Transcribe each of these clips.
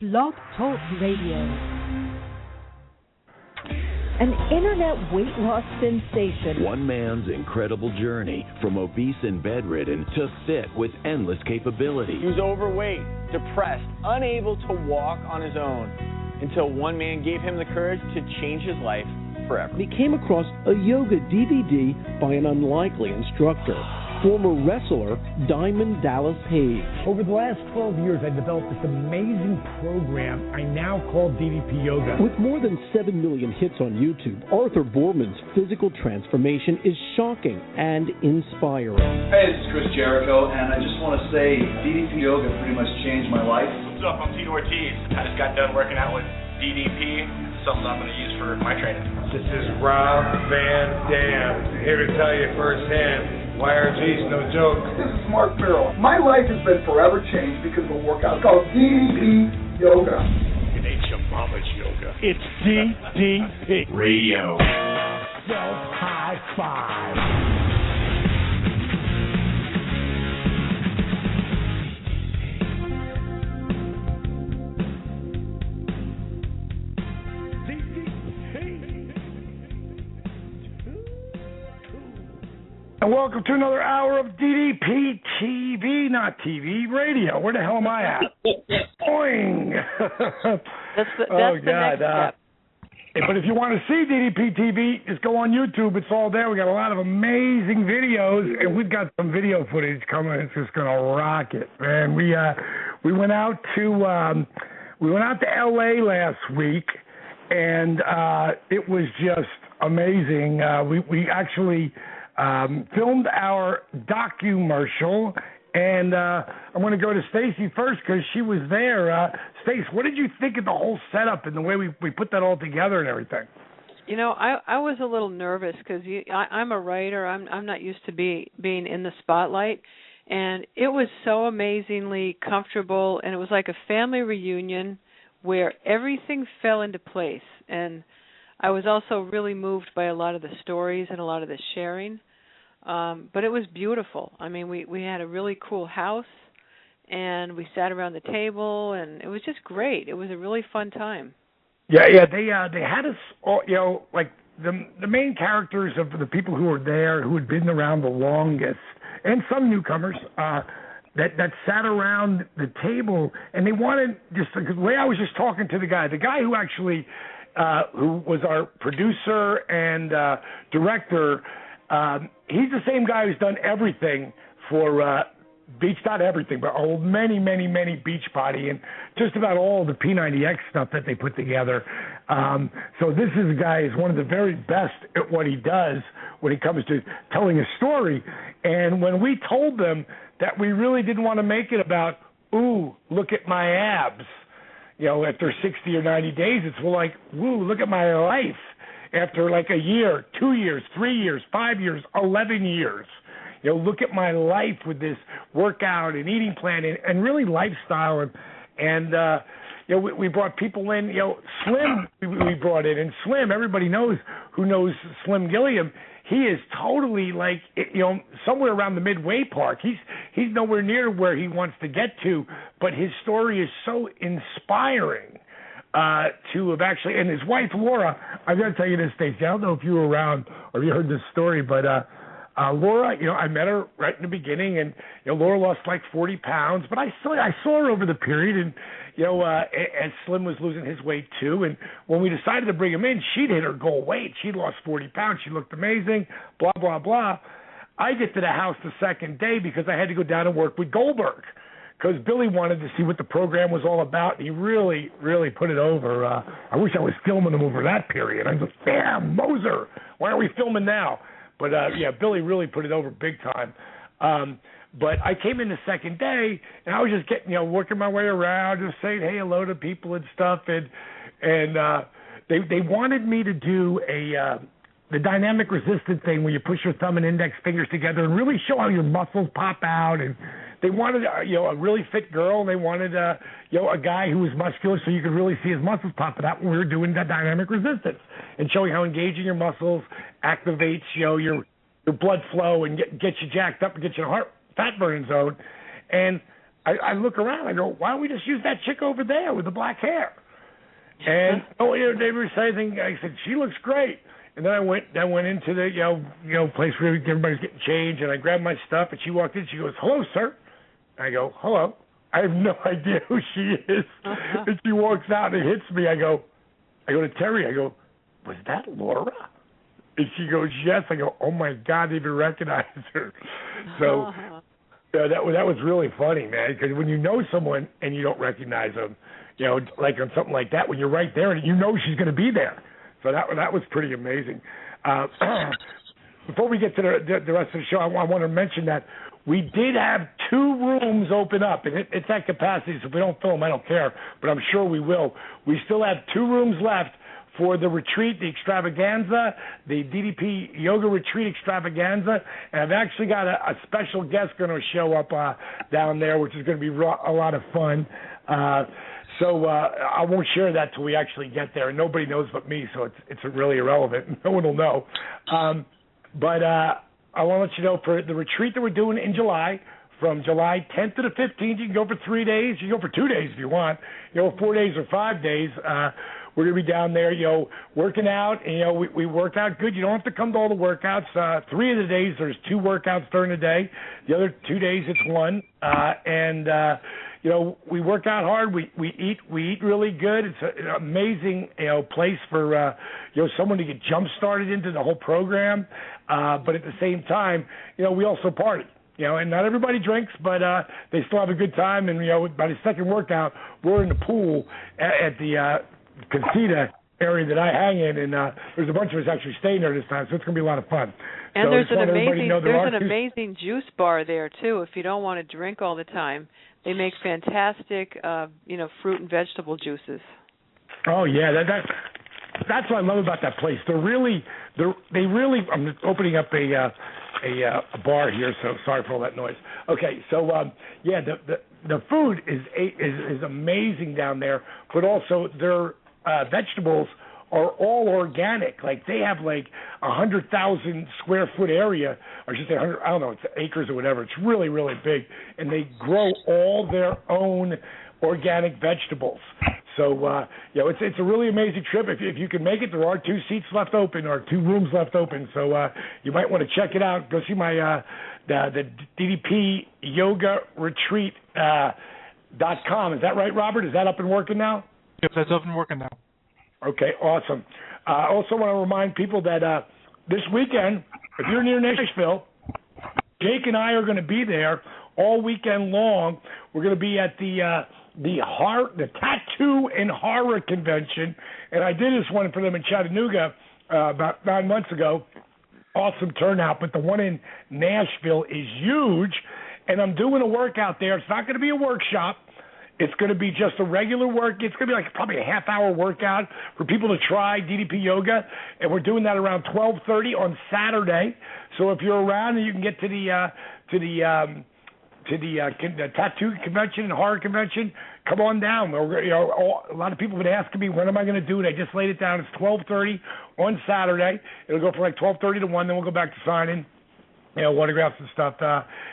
Blog Talk Radio. An internet weight loss sensation. One man's incredible journey from obese and bedridden to fit with endless capabilities. He was overweight, depressed, unable to walk on his own, until one man gave him the courage to change his life forever. He came across a yoga DVD by an unlikely instructor, former wrestler Diamond Dallas Page. Over the last 12 years, I developed this amazing program I now call DDP Yoga. With more than 7 million hits on YouTube, Arthur Borman's physical transformation is shocking and inspiring. Hey, this is Chris Jericho, and I just want to say DDP Yoga pretty much changed my life. What's up? I'm Tito Ortiz. I just got done working out with DDP, something I'm going to use for my training. This is Rob Van Dam, here to tell you firsthand, YRG's no joke. This is Mark Farrell. My life has been forever changed because of a workout called DDP Yoga. It ain't your mama's yoga. It's DDP Radio. High five. And welcome to another hour of DDP TV, not TV, radio. Where the hell am I at? Boing! That's the next step. But if you want to see DDP TV, just go on YouTube. It's all there. We got a lot of amazing videos, and we've got some video footage coming. It's just gonna rock it, man. We went out to LA last week, and it was just amazing. We actually filmed our documercial, and I'm going to go to Stacy first because she was there. Stace, what did you think of the whole setup and the way we put that all together and everything? You know, I was a little nervous because I'm a writer. I'm not used to being in the spotlight, and it was so amazingly comfortable, and it was like a family reunion where everything fell into place. And I was also really moved by a lot of the stories and a lot of the sharing. But it was beautiful. I mean, we had a really cool house, and we sat around the table, and it was just great. It was a really fun time. Yeah. They had us all, like the main characters of the people who were there, who had been around the longest, and some newcomers that sat around the table, and they wanted just the way I was just talking to the guy who actually who was our producer and director. He's the same guy who's done everything for Beach, not everything, but many Beach Body and just about all the P90X stuff that they put together. So this is a guy who's one of the very best at what he does when it comes to telling a story. And when we told them that we really didn't want to make it about, ooh, look at my abs, after 60 or 90 days, it's like, woo, look at my life. After like a year, 2 years, 3 years, 5 years, 11 years, look at my life with this workout and eating plan and really lifestyle. And we brought people in, Slim we brought in. And Slim, everybody who knows Slim Gilliam, he is totally like, somewhere around the midway mark. He's nowhere near where he wants to get to, but his story is so inspiring. To have actually, and his wife Laura, I've got to tell you this, Stacey. I don't know if you were around or if you heard this story, but Laura, I met her right in the beginning, and Laura lost like 40 pounds, but I saw her over the period, and as Slim was losing his weight too, and when we decided to bring him in, she'd hit her goal weight. She'd lost 40 pounds. She looked amazing. Blah blah blah. I get to the house the second day because I had to go down and work with Goldberg. Because Billy wanted to see what the program was all about, and he really, really put it over. I wish I was filming him over that period. I'm just, damn, Moser, why are we filming now? But, Billy really put it over big time. But I came in the second day, and I was just getting, working my way around, just saying hey, hello to people and stuff. And they wanted me to do the dynamic resistance thing where you push your thumb and index fingers together and really show how your muscles pop out. And they wanted, a really fit girl. And they wanted, a guy who was muscular so you could really see his muscles popping out when we were doing that dynamic resistance and showing how engaging your muscles activates, your blood flow and gets you jacked up and gets you in a heart fat burning zone. And I look around. I go, why don't we just use that chick over there with the black hair? And they were saying, I said, she looks great. And then I went into the place where everybody's getting changed, and I grabbed my stuff, and she walked in. She goes, "Hello, sir." I go, "Hello." I have no idea who she is. And she walks out and it hits me. I go to Terry. I go, "Was that Laura?" And she goes, "Yes." I go, "Oh my God, they even recognize her." So that was really funny, man. Because when you know someone and you don't recognize them, like on something like that, when you're right there and you know she's going to be there. So that was pretty amazing. Before we get to the rest of the show, I want to mention that we did have 2 rooms open up, and it's at capacity, so if we don't fill them, I don't care, but I'm sure we will. We still have 2 rooms left for the retreat, the extravaganza, the DDP Yoga Retreat extravaganza, and I've actually got a special guest going to show up down there, which is going to be a lot of fun. So I won't share that till we actually get there, and nobody knows but me, so it's really irrelevant. No one will know. But I want to let you know for the retreat that we're doing in July, from July 10th to the 15th, you can go for 3 days. You can go for 2 days if you want. 4 days or 5 days. We're going to be down there, working out. And, we work out good. You don't have to come to all the workouts. 3 of the days, there's 2 workouts during the day. The other 2 days, it's 1. We work out hard. We eat really good. It's an amazing, place for, someone to get jump-started into the whole program. But at the same time, we also party. And not everybody drinks, but they still have a good time. And, by the second workout, we're in the pool at the casita area that I hang in, and there's a bunch of us actually staying there this time, so it's going to be a lot of fun. And so there's an amazing juice bar there, too, if you don't want to drink all the time. They make fantastic, fruit and vegetable juices. Oh, yeah, that's what I love about that place. They really. I'm opening up a bar here, so sorry for all that noise. Okay, so the food is amazing down there, but also their vegetables are all organic. Like they have 100,000 square foot area, or should say 100, I don't know, it's acres or whatever. It's really, really big, and they grow all their own organic vegetables. So it's a really amazing trip. If you can make it, there are 2 seats left open, or 2 rooms left open. So you might want to check it out. Go see my the DDP Yoga Retreat .com. Is that right, Robert? Is that up and working now? Yep, that's up and working now. Okay, awesome. I also want to remind people that this weekend, if you're near Nashville, Jake and I are going to be there all weekend long. We're going to be at the Tattoo and Horror Convention, and I did this one for them in Chattanooga about 9 months ago. Awesome turnout, but the one in Nashville is huge, and I'm doing a workout there. It's not going to be a workshop. It's going to be just a regular work. It's going to be probably a half-hour workout for people to try DDP Yoga, and we're doing that around 12:30 on Saturday. So if you're around and you can get to the tattoo convention and horror convention, come on down. A lot of people have been asking me, when am I going to do it? I just laid it down. It's 12:30 on Saturday. It'll go from 12:30 to 1. Then we'll go back to signing, autographs and stuff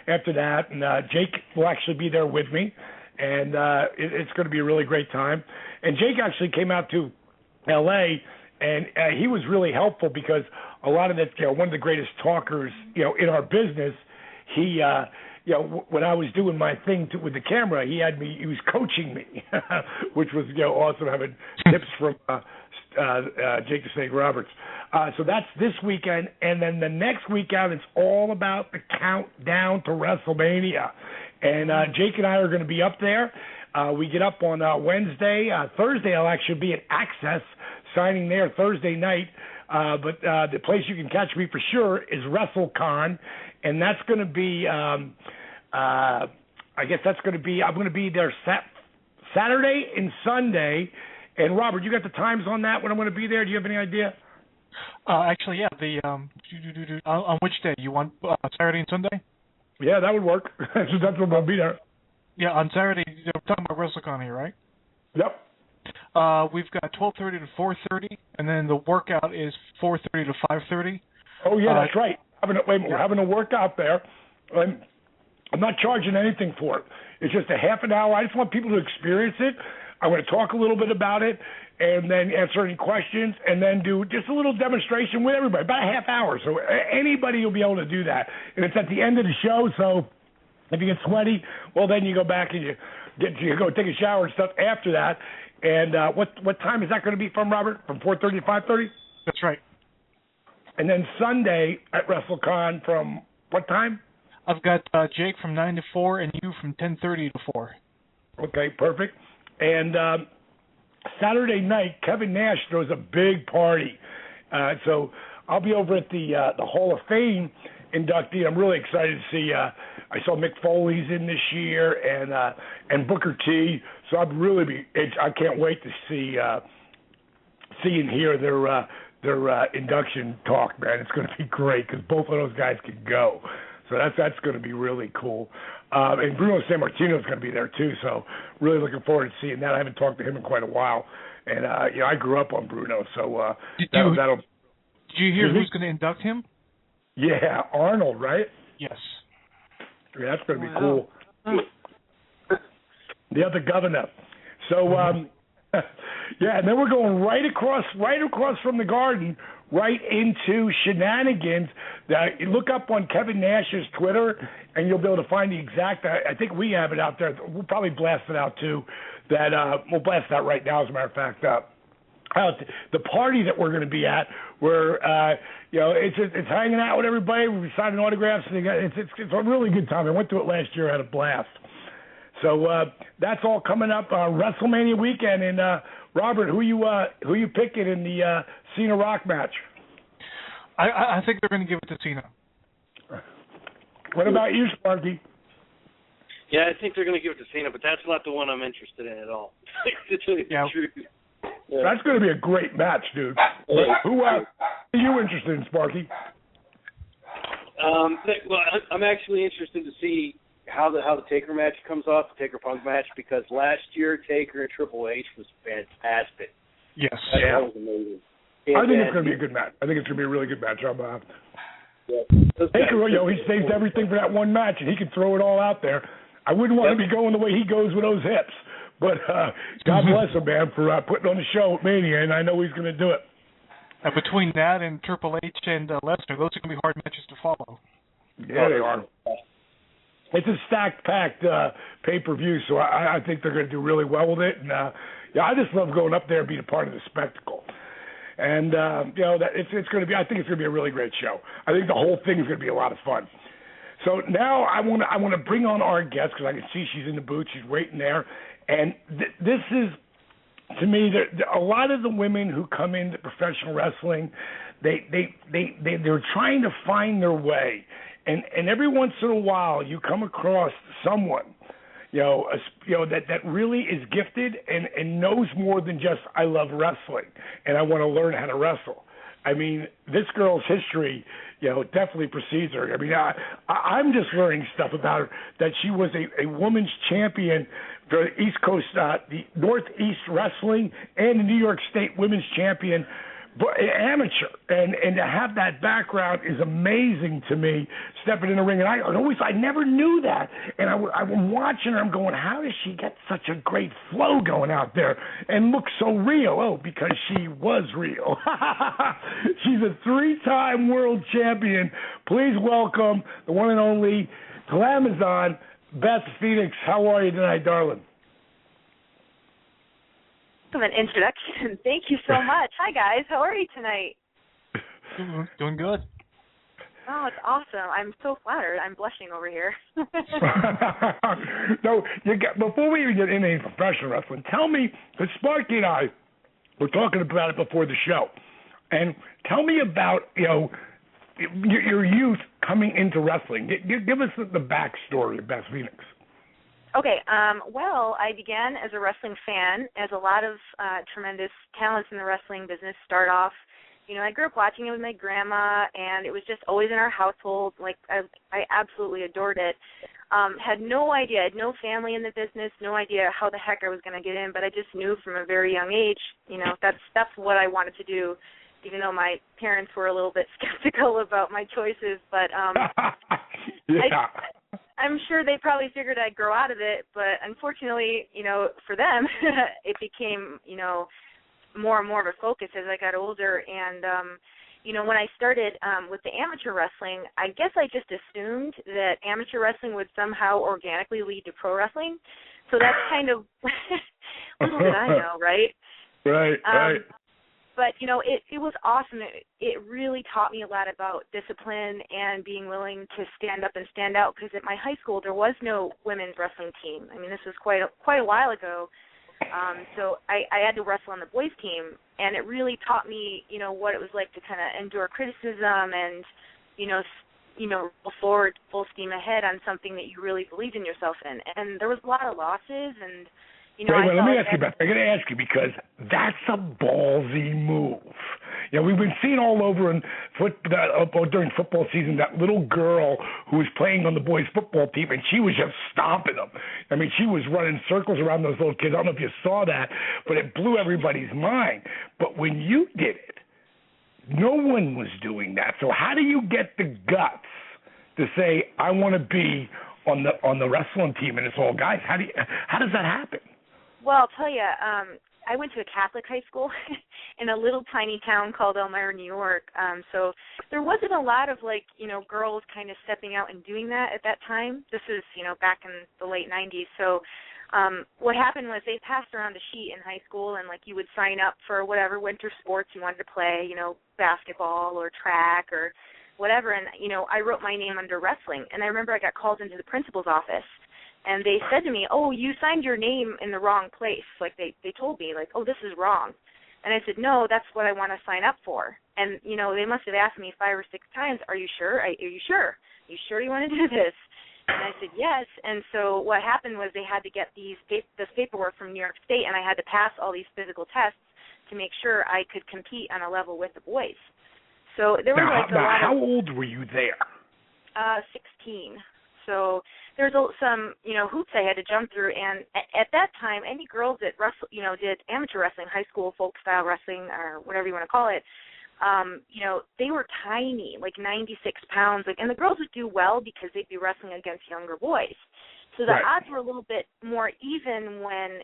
after that. And Jake will actually be there with me. And it's going to be a really great time. And Jake actually came out to L.A., and he was really helpful because a lot of that, one of the greatest talkers, in our business, he, when I was doing my thing with the camera, he was coaching me, which was, awesome, having tips from Jake the Snake Roberts. So that's this weekend. And then the next weekend, it's all about the countdown to Wrestlemania. And Jake and I are going to be up there. We get up on Wednesday. Thursday, I'll actually be at Access signing there Thursday night. But the place you can catch me for sure is WrestleCon. And that's going to be, I'm going to be there Saturday and Sunday. And, Robert, you got the times on that when I'm going to be there? Do you have any idea? Actually, yeah. On which day? You want Saturday and Sunday? Yeah, that would work. That's when I'll be there. Yeah, on Saturday, we're talking about WrestleCon here, right? Yep. We've got 12:30 to 4:30, and then the workout is 4:30 to 5:30. Oh, yeah, that's right. We're having a workout there. I'm not charging anything for it. It's just a half an hour. I just want people to experience it. I'm going to talk a little bit about it and then answer any questions and then do just a little demonstration with everybody, about a half hour. So anybody will be able to do that. And it's at the end of the show, so if you get sweaty, well, then you go back and you go take a shower and stuff after that. And what time is that going to be from, Robert? From 4:30 to 5:30? That's right. And then Sunday at WrestleCon from what time? I've got Jake from 9 to 4 and you from 10:30 to 4. Okay, perfect. And Saturday night, Kevin Nash throws a big party. So I'll be over at the Hall of Fame inductee. I'm really excited to see. I saw Mick Foley's in this year and Booker T. So I can't wait to see and hear their induction talk, man. It's going to be great because both of those guys can go. So that's going to be really cool. And Bruno Sammartino is going to be there too. So really looking forward to seeing that. I haven't talked to him in quite a while, and I grew up on Bruno. So Did you hear who's going to induct him? Yeah, Arnold, right? Yes. Yeah, that's going to be cool. The other governor. So yeah, and then we're going right across from the Garden, right into shenanigans. Look up on Kevin Nash's Twitter, and you'll be able to find the exact. I think we have it out there. We'll probably blast it out too. We'll blast that right now, as a matter of fact. The party that we're going to be at, where it's hanging out with everybody. We'll be signing autographs. It's a really good time. I went to it last year. I had a blast. So that's all coming up WrestleMania weekend. And Robert, who you picking in the Cena Rock match? I think they're going to give it to Cena. What about you, Sparky? Yeah, I think they're going to give it to Cena, but that's not the one I'm interested in at all. To tell you the truth. Yeah. That's going to be a great match, dude. Who are you interested in, Sparky? Well, I'm actually interested to see how the Taker match comes off, the Taker Punk match, because last year Taker and Triple H was fantastic. Yes. That was amazing. I think it's going to be a good match. I think it's going to be a really good match. Taker, he saves everything for that one match, and he can throw it all out there. I wouldn't want to be going the way he goes with those hips. But God bless him, man, for putting on the show at Mania, and I know he's going to do it. Between that and Triple H and Lesnar, those are going to be hard matches to follow. Yeah, they are. It's a stacked-packed pay-per-view, so I think they're going to do really well with it. And I just love going up there and being a part of the spectacle. And it's going to be. I think it's going to be a really great show. I think the whole thing is going to be a lot of fun. So now I want to bring on our guest because I can see she's in the booth. She's waiting there. And this is, to me, a lot of the women who come into professional wrestling, they're trying to find their way. And every once in a while, you come across someone, that really is gifted and knows more than just I love wrestling and I want to learn how to wrestle. I mean, this girl's history, definitely precedes her. I mean, I'm just learning stuff about her, that she was a women's champion for the East Coast, the Northeast Wrestling, and the New York State women's champion, but amateur. And to have that background is amazing to me, stepping in the ring. And I never knew that. And I'm watching her, I'm going, how does she get such a great flow going out there and look so real? Oh, because she was real. She's a 3-time world champion. Please welcome the one and only Glamazon, Beth Phoenix. How are you tonight, darling? An introduction. Thank you so much. Hi, guys. How are you tonight? Doing good. Oh, it's awesome. I'm so flattered. I'm blushing over here. No, before we even get into any professional wrestling, tell me, because Sparky and I were talking about it before the show, and tell me about, your youth coming into wrestling. Give us the backstory of Beth Phoenix. Okay, well, I began as a wrestling fan, as a lot of tremendous talents in the wrestling business start off. I grew up watching it with my grandma, and it was just always in our household. Like, I absolutely adored it. Had no idea. I had no family in the business, no idea how the heck I was going to get in, but I just knew from a very young age, that's what I wanted to do, even though my parents were a little bit skeptical about my choices. But yeah. I'm sure they probably figured I'd grow out of it, but unfortunately, for them, it became, more and more of a focus as I got older. And, when I started with the amateur wrestling, I guess I just assumed that amateur wrestling would somehow organically lead to pro wrestling. So that's kind of, little did I know, right? Right. But, it was awesome. It really taught me a lot about discipline and being willing to stand up and stand out, because at my high school there was no women's wrestling team. I mean, this was quite a while ago. So I had to wrestle on the boys' team, and it really taught me, what it was like to kind of endure criticism and, go forward full steam ahead on something that you really believed in yourself in. And there was a lot of losses, and Wait, let me ask you, Beth. I'm going to ask you because that's a ballsy move. We've been seeing all over during football season that little girl who was playing on the boys' football team, and she was just stomping them. I mean, she was running circles around those little kids. I don't know if you saw that, but it blew everybody's mind. But when you did it, no one was doing that. So how do you get the guts to say, I want to be on the wrestling team and it's all guys? How does that happen? Well, I'll tell you, I went to a Catholic high school in a little tiny town called Elmira, New York. So there wasn't a lot of, girls kind of stepping out and doing that at that time. This is, back in the late 90s. So what happened was they passed around a sheet in high school, and, you would sign up for whatever winter sports you wanted to play, basketball or track or whatever. And, I wrote my name under wrestling. And I remember I got called into the principal's office. And they said to me, oh, you signed your name in the wrong place. They told me, oh, this is wrong. And I said, no, that's what I want to sign up for. And, they must have asked me 5 or 6 times, are you sure? Are you sure? Are you sure you want to do this? And I said, yes. And so what happened was they had to get this paperwork from New York State, and I had to pass all these physical tests to make sure I could compete on a level with the boys. So there was a lot of... How old were you there? 16. So there's some, hoops I had to jump through, and at that time, any girls that did amateur wrestling, high school folk style wrestling, or whatever you want to call it, they were tiny, 96 pounds, and the girls would do well because they'd be wrestling against younger boys. So the odds were a little bit more even when,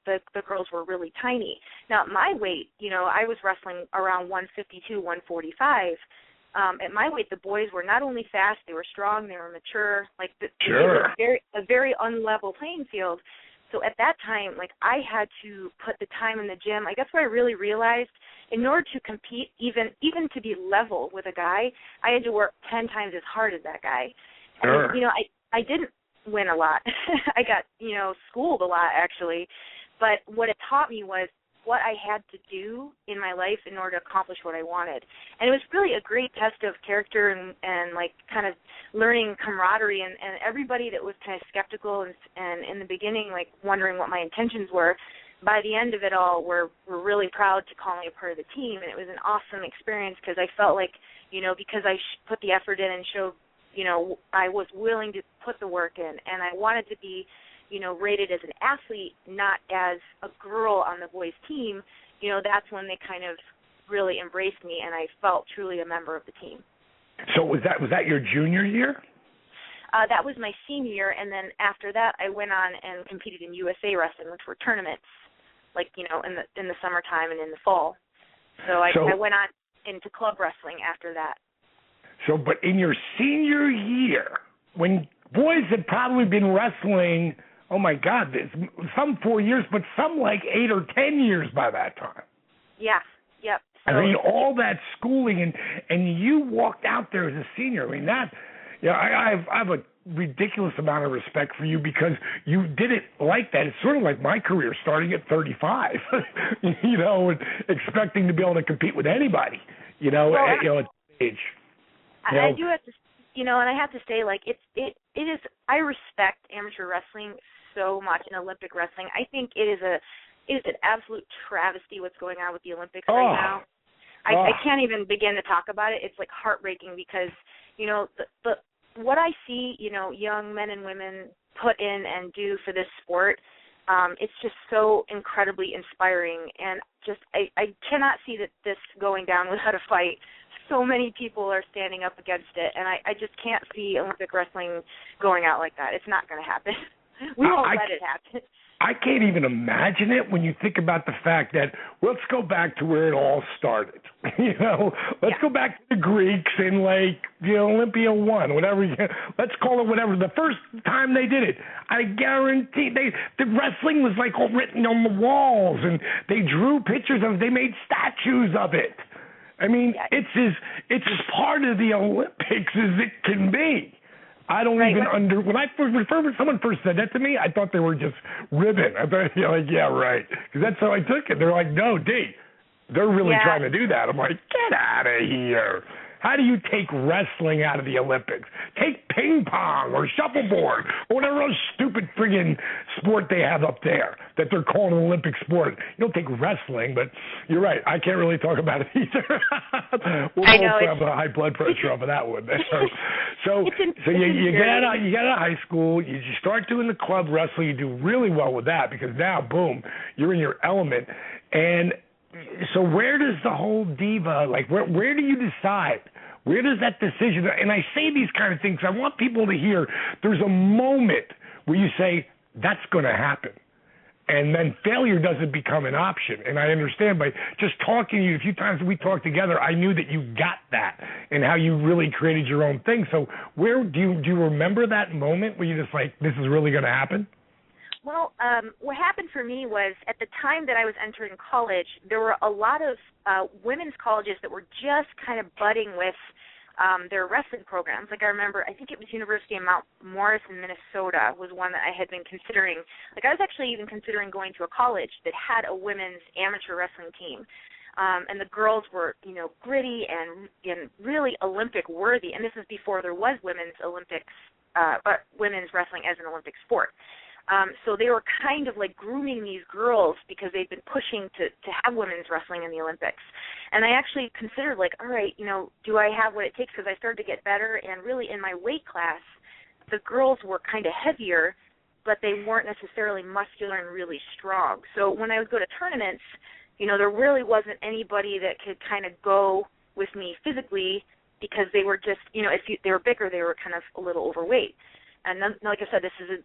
the girls were really tiny. Now, at my weight, I was wrestling around 152, 145. At my weight, the boys were not only fast, they were strong, they were mature. It was a very unlevel playing field. So at that time, I had to put the time in the gym. I guess what I really realized, in order to compete, even to be level with a guy, I had to work 10 times as hard as that guy. Sure. And, I didn't win a lot. I got, schooled a lot, actually. But what it taught me was what I had to do in my life in order to accomplish what I wanted. And it was really a great test of character and kind of learning camaraderie, and everybody that was kind of skeptical and in the beginning, wondering what my intentions were, by the end of it all, were really proud to call me a part of the team. And it was an awesome experience because I felt because I put the effort in and showed, I was willing to put the work in, and I wanted to be rated as an athlete, not as a girl on the boys' team, that's when they kind of really embraced me, and I felt truly a member of the team. So was that your junior year? That was my senior year, and then after that, I went on and competed in USA Wrestling, which were tournaments, in the summertime and in the fall. So I went on into club wrestling after that. So, but in your senior year, when boys had probably been wrestling, oh my God, some 4 years, but some 8 or 10 years by that time. Yeah, yep. So, I mean, all that schooling, and you walked out there as a senior. I mean, I have a ridiculous amount of respect for you because you did it like that. It's sort of like my career, starting at 35, and expecting to be able to compete with anybody, at age. I do have to, and I have to say, it is. I respect amateur wrestling so much in Olympic wrestling. I think it is an absolute travesty what's going on with the Olympics right now. I can't even begin to talk about it. It's heartbreaking because the what I see young men and women put in and do for this sport. It's just so incredibly inspiring, and I cannot see this going down without a fight so many people are standing up against it, and I just can't see Olympic wrestling going out like that. It's not going to happen. We won't let it happen. I can't even imagine it when you think about the fact that, let's go back to where it all started. Let's go back to the Greeks in Olympia 1, whatever. Let's call it whatever. The first time they did it, I guarantee the wrestling was all written on the walls, and they drew pictures of it. They made statues of it. I mean, it's as part of the Olympics as it can be. I don't even when someone first said that to me, I thought they were just ribbing. I thought, yeah, right. Because that's how I took it. They're like, no, D, they're really trying to do that. I'm like, get out of here. How do you take wrestling out of the Olympics? Take ping pong or shuffleboard or whatever else stupid friggin' sport they have up there that they're calling an Olympic sport. You don't take wrestling, but you're right. I can't really talk about it either. We'll both have a high blood pressure off of that one. So you get out of high school, you start doing the club wrestling, you do really well with that because now, boom, you're in your element. And so where does the whole diva, where do you decide? Where does that decision, and I say these kind of things, I want people to hear there's a moment where you say, that's going to happen. And then failure doesn't become an option. And I understand by just talking to you, a few times we talked together, I knew that you got that and how you really created your own thing. So where do you remember that moment where you're just like, this is really going to happen? Well, what happened for me was at the time that I was entering college, there were a lot of women's colleges that were just kind of budding with their wrestling programs. I remember, I think it was University of Mount Morris in Minnesota was one that I had been considering. I was actually even considering going to a college that had a women's amateur wrestling team. And the girls were, gritty and really Olympic worthy. And this is before there was women's wrestling as an Olympic sport. So they were kind of grooming these girls because they'd been pushing to have women's wrestling in the Olympics. And I actually considered all right, do I have what it takes? Because I started to get better. And really in my weight class, the girls were kind of heavier, but they weren't necessarily muscular and really strong. So when I would go to tournaments, there really wasn't anybody that could kind of go with me physically because they were just, if they were bigger, they were kind of a little overweight. And then, like I said, this is very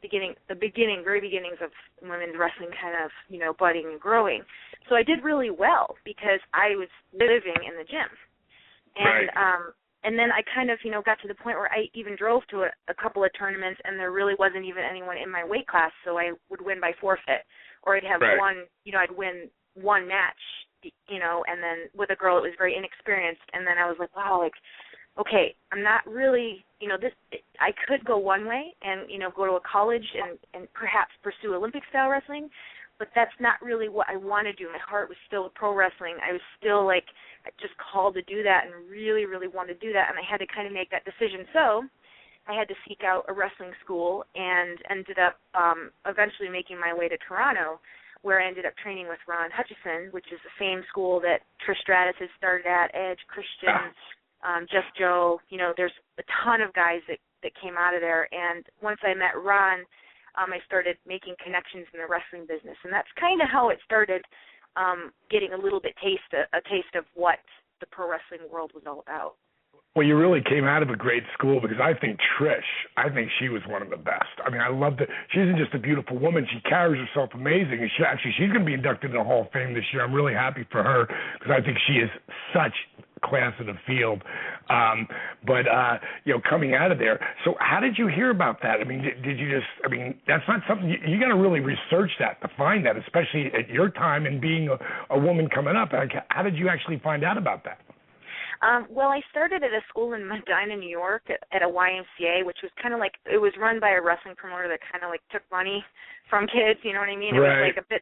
beginnings of women's wrestling kind of, budding and growing. So I did really well because I was living in the gym. And and then I kind of, got to the point where I even drove to a couple of tournaments and there really wasn't even anyone in my weight class, so I would win by forfeit. Or I'd have one, I'd win one match, and then with a girl that was very inexperienced. And then I was like, wow, okay, I'm not really, I could go one way and, go to a college and perhaps pursue Olympic-style wrestling, but that's not really what I want to do. My heart was still with pro wrestling. I was still, just called to do that and really, really wanted to do that, and I had to kind of make that decision. So I had to seek out a wrestling school and ended up eventually making my way to Toronto, where I ended up training with Ron Hutchison, which is the same school that Trish Stratus has started at, Edge, Christian, Just Joe. There's a ton of guys that came out of there. And once I met Ron, I started making connections in the wrestling business. And that's kind of how it started, getting a little bit a taste of what the pro wrestling world was all about. Well, you really came out of a great school because I think she was one of the best. I mean, I love that. She isn't just a beautiful woman. She carries herself amazing. And she's going to be inducted in the Hall of Fame this year. I'm really happy for her because I think she is such class in the field. But coming out of there. So how did you hear about that? I mean, did you just, that's not something, you got to really research that to find that, especially at your time and being a woman coming up. How did you actually find out about that? Well, I started at a school in Medina, New York, at a YMCA, which was kind of it was run by a wrestling promoter that kind of took money from kids. You know what I mean? It was a bit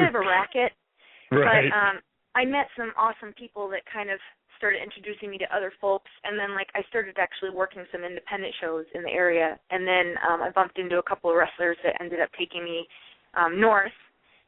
of a racket. Right. But I met some awesome people that kind of started introducing me to other folks, and then I started actually working some independent shows in the area, and then I bumped into a couple of wrestlers that ended up taking me north.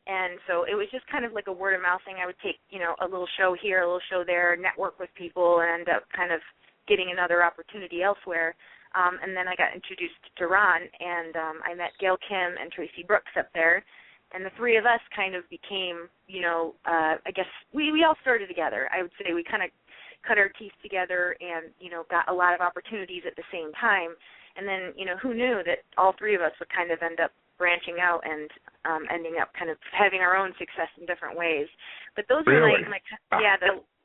And so it was just kind of like a word-of-mouth thing. I would take, a little show here, a little show there, network with people, and end up kind of getting another opportunity elsewhere. And then I got introduced to Ron, and I met Gail Kim and Tracy Brooks up there. And the three of us kind of became, I guess we all started together. I would say we kind of cut our teeth together and, got a lot of opportunities at the same time. And then, who knew that all three of us would kind of end up branching out and ending up kind of having our own success in different ways. But those were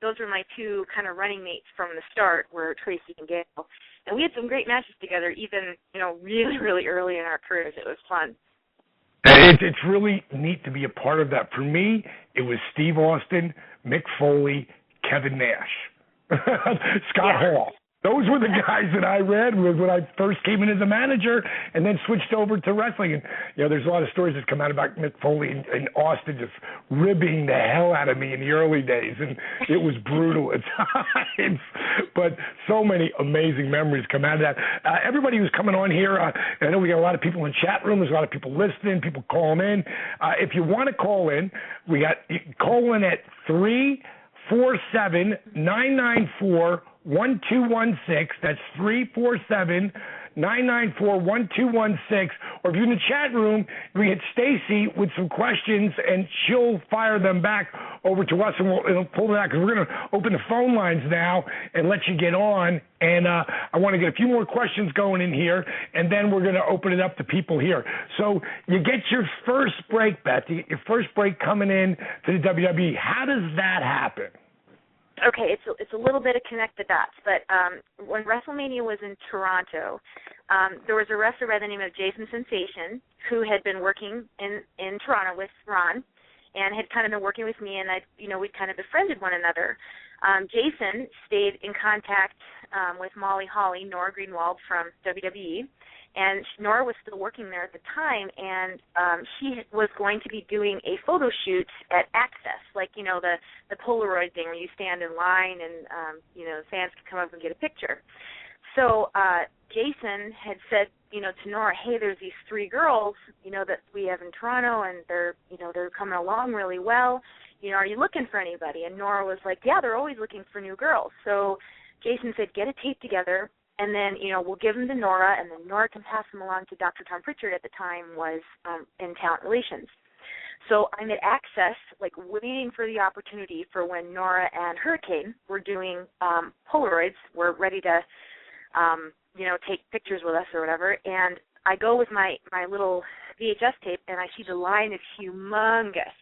those were my two kind of running mates from the start, were Tracy and Gail. And we had some great matches together, even, really, really early in our careers. It was fun. It's really neat to be a part of that. For me, it was Steve Austin, Mick Foley, Kevin Nash, Scott Hall. Those were the guys that I read when I first came in as a manager and then switched over to wrestling. And, there's a lot of stories that come out about Mick Foley and Austin just ribbing the hell out of me in the early days. And it was brutal at times. But so many amazing memories come out of that. Everybody who's coming on here, I know we got a lot of people in chat room. There's a lot of people listening, people calling in. If you want to call in, you can call in at 347-994-1216. That's 347-994-1216. Or if you're in the chat room, we get Stacy with some questions, and she'll fire them back over to us, and we'll pull it out, because we're going to open the phone lines now and let you get on. And I want to get a few more questions going in here, and then we're going to open it up to people here. So you get your first break, Beth. You get your first break coming in to the WWE. How does that happen? Okay, it's a little bit of connect the dots, but when Wrestlemania was in Toronto, there was a wrestler by the name of Jason Sensation who had been working in Toronto with Ron, and had kind of been working with me, and we'd kind of befriended one another. Jason stayed in contact with Molly Holly, Nora Greenwald from WWE, and Nora was still working there at the time, and she was going to be doing a photo shoot at Access, like, the Polaroid thing where you stand in line and, fans can come up and get a picture. So Jason had said, to Nora, hey, there's these three girls, that we have in Toronto, and they're coming along really well. Are you looking for anybody? And Nora was like, yeah, they're always looking for new girls. So Jason said, get a tape together, and then, we'll give them to Nora, and then Nora can pass them along to Dr. Tom Pritchard, at the time was in talent relations. So I'm at Access, like, waiting for the opportunity for when Nora and Hurricane were doing Polaroids, were ready to, take pictures with us or whatever, and I go with my little VHS tape, and I see the line is humongous.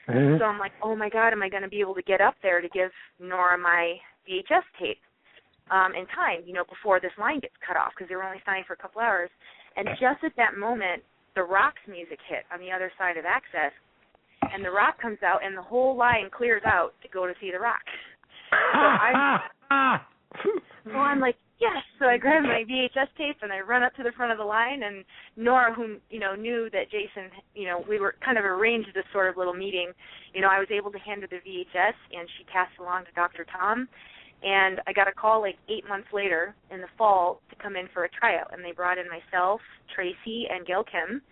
Mm-hmm. So I'm like, oh, my God, am I going to be able to get up there to give Nora my VHS tape? In time, before this line gets cut off, because they were only signing for a couple hours. And just at that moment, The Rock's music hit on the other side of Access, and The Rock comes out, and the whole line clears out to go to see The Rock. So I'm like, yes. So I grab my VHS tape, and I run up to the front of the line, and Nora, who, knew that Jason, we were kind of arranged this sort of little meeting, I was able to hand her the VHS, and she passed along to Dr. Tom. And I got a call like 8 months later in the fall to come in for a tryout. And they brought in myself, Tracy, and Gail Kim.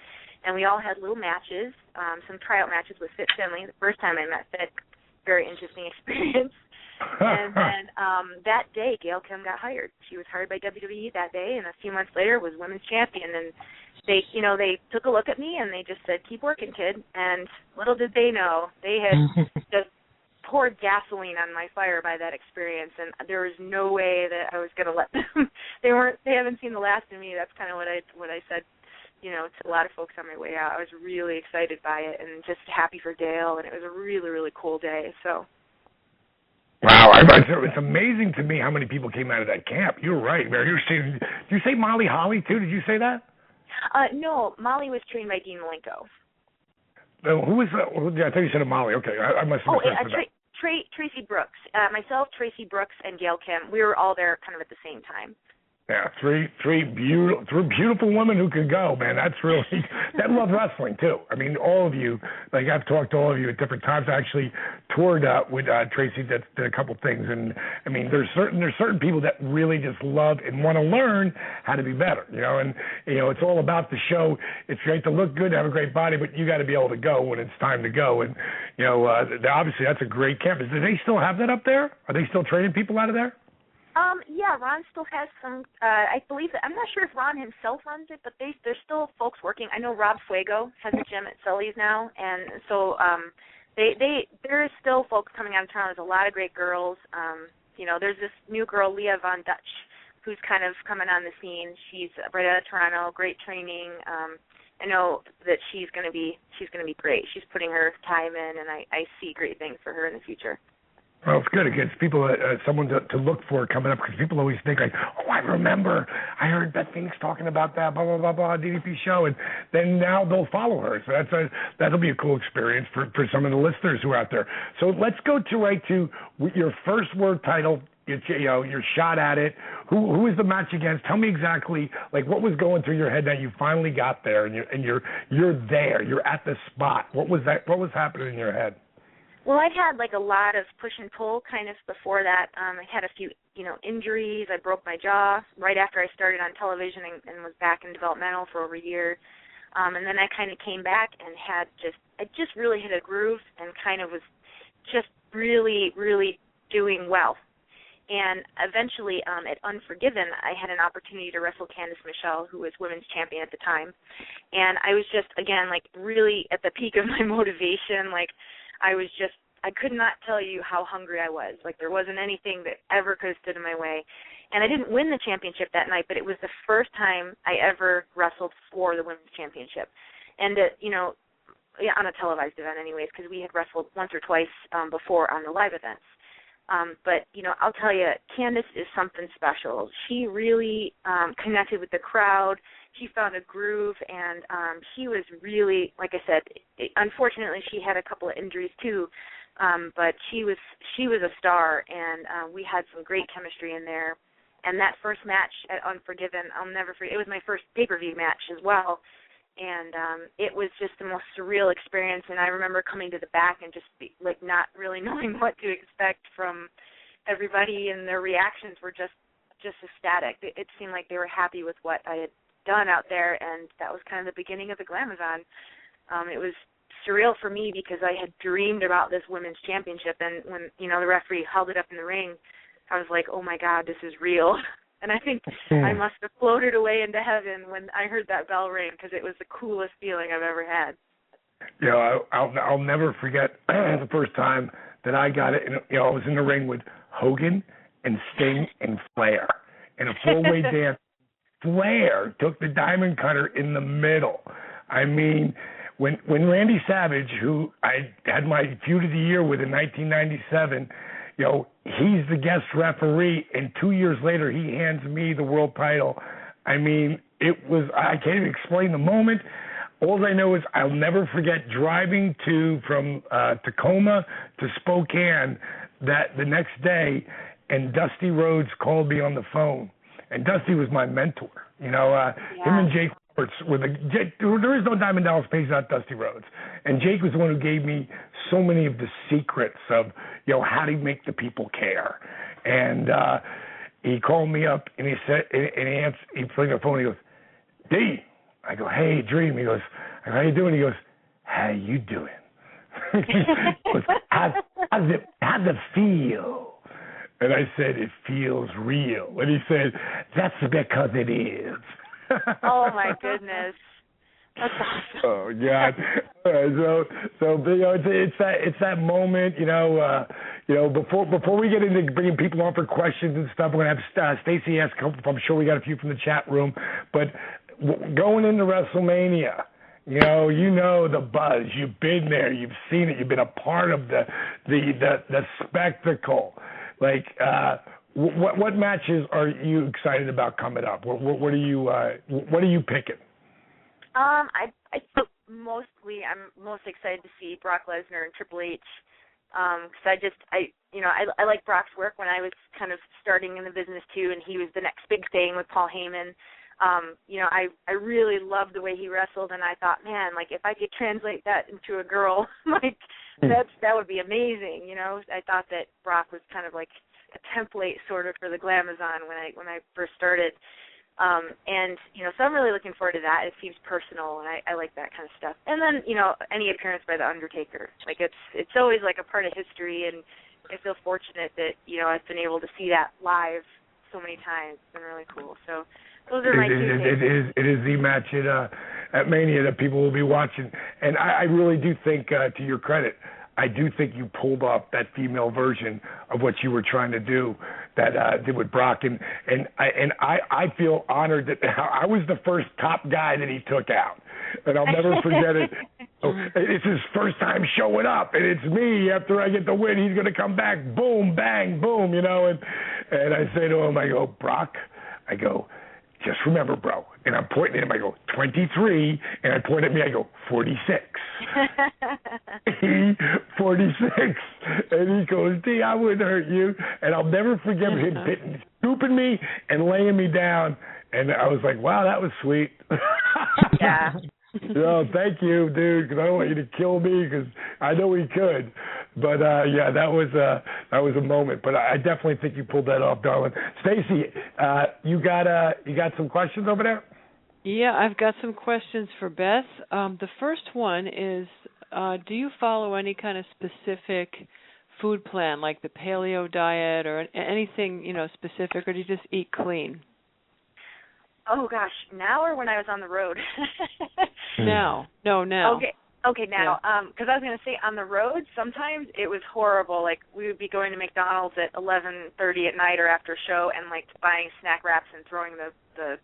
And we all had little matches, some tryout matches with Fit Finley. The first time I met Fit, very interesting experience. And then that day, Gail Kim got hired. She was hired by WWE that day, and a few months later was women's champion. And they, they took a look at me, and they just said, keep working, kid. And little did they know, they had just poured gasoline on my fire by that experience, and there was no way that I was going to let them. They haven't seen the last of me. That's kind of what I said, to a lot of folks on my way out. I was really excited by it and just happy for Gail, and it was a really, really cool day. So. Wow, it's amazing to me how many people came out of that camp. You're right, Mary. Did you say Molly Holly too? Did you say that? No, Molly was trained by Dean Malenko. Who was that? I thought you said Molly. Okay, I must have missed that. Tracy Brooks. Myself, Tracy Brooks, and Gail Kim. We were all there kind of at the same time. Yeah, three beautiful women who could go, man. That's really, that love wrestling too. I mean, all of you, like I've talked to all of you at different times. I actually toured with Tracy, did a couple things, and I mean, there's certain people that really just love and want to learn how to be better, and it's all about the show. It's great to look good, have a great body, but you got to be able to go when it's time to go, and obviously that's a great campus. Do they still have that up there? Are they still training people out of there? Yeah, Ron still has some, I believe, I'm not sure if Ron himself runs it, but there's still folks working. I know Rob Fuego has a gym at Sully's now, and so there's still folks coming out of town. There's a lot of great girls, there's this new girl, Leah Von Dutch, who's kind of coming on the scene. She's right out of Toronto, great training. I know that she's going to be great. She's putting her time in, and I see great things for her in the future. Well, it's good. It gets people, someone to look for coming up, because people always think like, oh, I remember, I heard Beth Phoenix talking about that, blah, blah, blah, blah, DDP show, and then now they'll follow her. So that'll be a cool experience for some of the listeners who are out there. So let's go right to your first word title. Your shot at it. Who is the match against? Tell me exactly, like, what was going through your head that you finally got there, and you're there. You're at the spot. What was happening in your head? Well, I'd had like a lot of push and pull kind of before that. I had a few, injuries. I broke my jaw right after I started on television and was back in developmental for over a year. And then I kind of came back and I just really hit a groove and kind of was just really, really doing well. And eventually at Unforgiven, I had an opportunity to wrestle Candice Michelle, who was women's champion at the time. And I was just, again, like really at the peak of my motivation. Like I could not tell you how hungry I was. Like there wasn't anything that ever could have stood in my way. And I didn't win the championship that night, but it was the first time I ever wrestled for the women's championship. And, on a televised event anyways, because we had wrestled once or twice before on the live events. But I'll tell you, Candice is something special. She really connected with the crowd. She found a groove, and she was really, like I said, unfortunately she had a couple of injuries too, but she was a star, and we had some great chemistry in there. And that first match at Unforgiven, I'll never forget. It was my first pay-per-view match as well. And it was just the most surreal experience. And I remember coming to the back and just not really knowing what to expect from everybody, and their reactions were just ecstatic. It seemed like they were happy with what I had done out there, and that was kind of the beginning of the Glamazon. It was surreal for me because I had dreamed about this women's championship, and when the referee held it up in the ring, I was like, oh my God, this is real. And I think I must have floated away into heaven when I heard that bell ring, because it was the coolest feeling I've ever had. I'll never forget the first time that I got it. And, I was in the ring with Hogan and Sting and Flair in a four-way dance. Flair took the diamond cutter in the middle. I mean, when Randy Savage, who I had my feud of the year with in 1997, he's the guest referee, and 2 years later he hands me the world title. I mean, I can't even explain the moment. All I know is I'll never forget driving from Tacoma to Spokane that the next day, and Dusty Rhodes called me on the phone. And Dusty was my mentor. Him and Jake Roberts there is no Diamond Dallas Page without Dusty Rhodes. And Jake was the one who gave me so many of the secrets of, how to make the people care. And he called me up and he said, he put the phone, he goes, D. I go, hey, Dream. He goes, how you doing? He goes, how you doing? He goes, how's it feel? And I said, it feels real. And he said, that's because it is. Oh, my goodness. That's awesome. Oh, God. It's that moment, before we get into bringing people on for questions and stuff, we're going to have Stacey ask a couple. I'm sure we got a few from the chat room. But going into WrestleMania, the buzz. You've been there. You've seen it. You've been a part of the spectacle. Like, what matches are you excited about coming up? What are you picking? I mostly I'm most excited to see Brock Lesnar and Triple H, because I like Brock's work when I was kind of starting in the business too, and he was the next big thing with Paul Heyman. I really loved the way he wrestled, and I thought, man, like if I could translate that into a girl, like that would be amazing. I thought that Brock was kind of like a template sort of for the Glamazon when I first started. So I'm really looking forward to that. It seems personal, and I like that kind of stuff. And then, any appearance by The Undertaker. Like, it's always, like, a part of history, and I feel fortunate that, I've been able to see that live so many times. It's been really cool. So those are my two things. It is the match at Mania that people will be watching. And I really do think, to your credit, I do think you pulled off that female version of what you were trying to do that did with Brock, and I feel honored that I was the first top guy that he took out, and I'll never forget it. It's his first time showing up, and it's me after I get the win. He's going to come back, boom, bang, boom, and I say to him, I go, Brock, I go, just remember, bro. And I'm pointing at him, I go, 23. And I point at me, I go, 46. 46. And he goes, D, I wouldn't hurt you. And I'll never forget him scooping me and laying me down. And I was like, wow, that was sweet. Yeah. Thank you, dude, because I don't want you to kill me because I know he could. But, yeah, that was a moment. But I definitely think you pulled that off, darling. Stacy, you got some questions over there? Yeah, I've got some questions for Beth. The first one is, do you follow any kind of specific food plan, like the paleo diet or anything, specific, or do you just eat clean? Oh, gosh, now or when I was on the road? Now. No, now. Okay, now, because I was going to say on the road, sometimes it was horrible. Like, we would be going to McDonald's at 11:30 at night or after show and, like, buying snack wraps and throwing the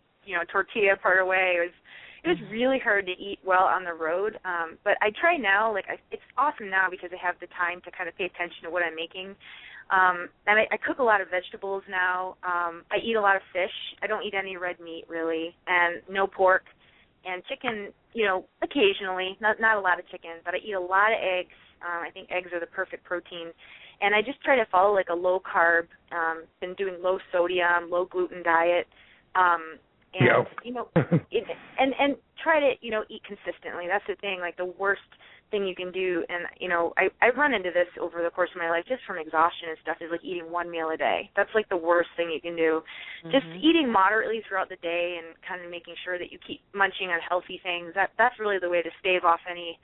tortilla part away. It was really hard to eat well on the road. But I try now, it's awesome now because I have the time to kind of pay attention to what I'm making. And I cook a lot of vegetables now. I eat a lot of fish. I don't eat any red meat, really, and no pork. And chicken, occasionally, not a lot of chicken, but I eat a lot of eggs. I think eggs are the perfect protein. And I just try to follow, a low-carb, been doing low-sodium, low-gluten diet. And try to, eat consistently. That's the thing, the worst thing you can do, and I've run into this over the course of my life just from exhaustion and stuff, is eating one meal a day. That's the worst thing you can do. Mm-hmm. Just eating moderately throughout the day and kind of making sure that you keep munching on healthy things. That's really the way to stave off any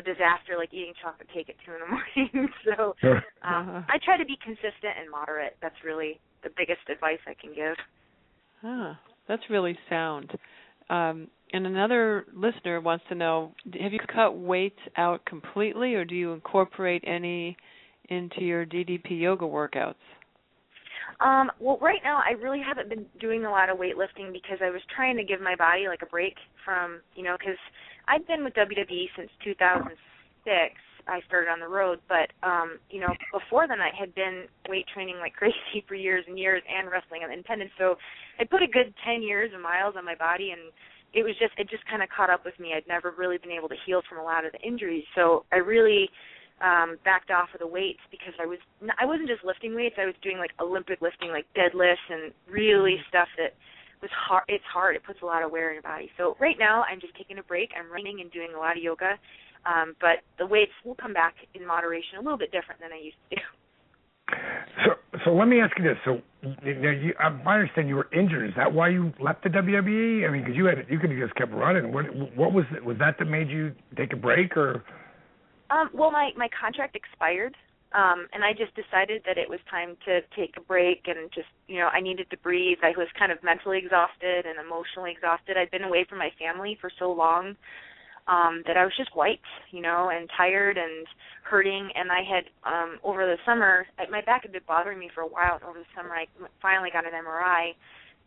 disaster like eating chocolate cake at 2 a.m. So I try to be consistent and moderate. That's really the biggest advice I can give. That's really sound. And another listener wants to know, have you cut weights out completely, or do you incorporate any into your DDP yoga workouts? Well, right now I really haven't been doing a lot of weightlifting because I was trying to give my body a break from, because I've been with WWE since 2006. I started on the road, but, before then I had been weight training like crazy for years and years and wrestling on independent. So I put a good 10 years of miles on my body, and it just kind of caught up with me. I'd never really been able to heal from a lot of the injuries. So I really backed off of the weights because I wasn't just lifting weights. I was doing Olympic lifting, like deadlifts and really stuff that was hard. It's hard. It puts a lot of wear in your body. So right now I'm just taking a break. I'm running and doing a lot of yoga. But the weights will come back in moderation, a little bit different than I used to do. So let me ask you this. So I understand you were injured. Is that why you left the WWE? I mean, because you could have just kept running. What was it? Was that made you take a break, or? Well, my contract expired, and I just decided that it was time to take a break and just, I needed to breathe. I was kind of mentally exhausted and emotionally exhausted. I'd been away from my family for so long that I was just wiped, and tired and hurting. And I had, over the summer, my back had been bothering me for a while. And over the summer, I finally got an MRI,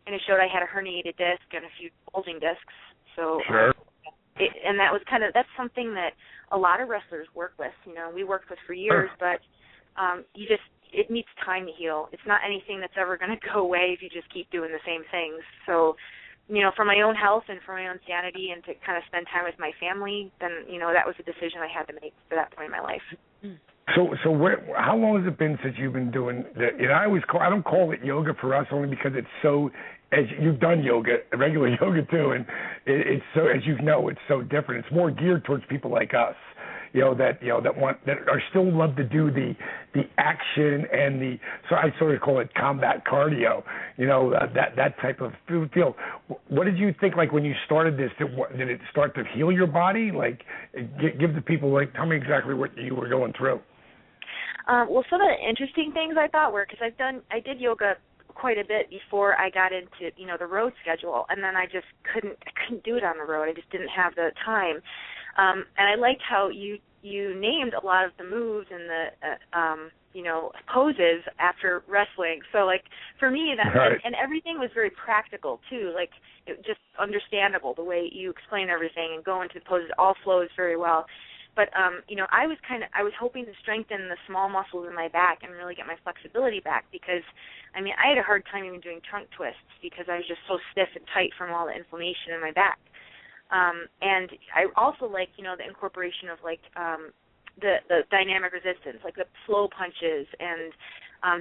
and it showed I had a herniated disc and a few bulging discs. So, sure. And that was that's something that a lot of wrestlers work with. We worked with for years, but it needs time to heal. It's not anything that's ever going to go away if you just keep doing the same things. So, for my own health and for my own sanity and to kind of spend time with my family, then, that was a decision I had to make for that point in my life. So how long has it been since you've been doing that? I don't call it yoga for us only because it's so, as you've done yoga, regular yoga too, and it's so, as you know, it's so different. It's more geared towards people like us, that are still love to do the action and so I sort of call it combat cardio, that type of feel. What did you think, when you started this, did it start to heal your body? Give the people, tell me exactly what you were going through. Well, some of the interesting things I thought were, because I did yoga quite a bit before I got into, the road schedule, and then I just couldn't do it on the road. I just didn't have the time. And I liked how you you named a lot of the moves and the poses after wrestling. So like for me, that right. and everything was very practical too. Like it just understandable the way you explain everything and go into the poses. All flows very well. But I was hoping to strengthen the small muscles in my back and really get my flexibility back, because I had a hard time even doing trunk twists because I was just so stiff and tight from all the inflammation in my back. And I also like, the incorporation of like the dynamic resistance, like the flow punches and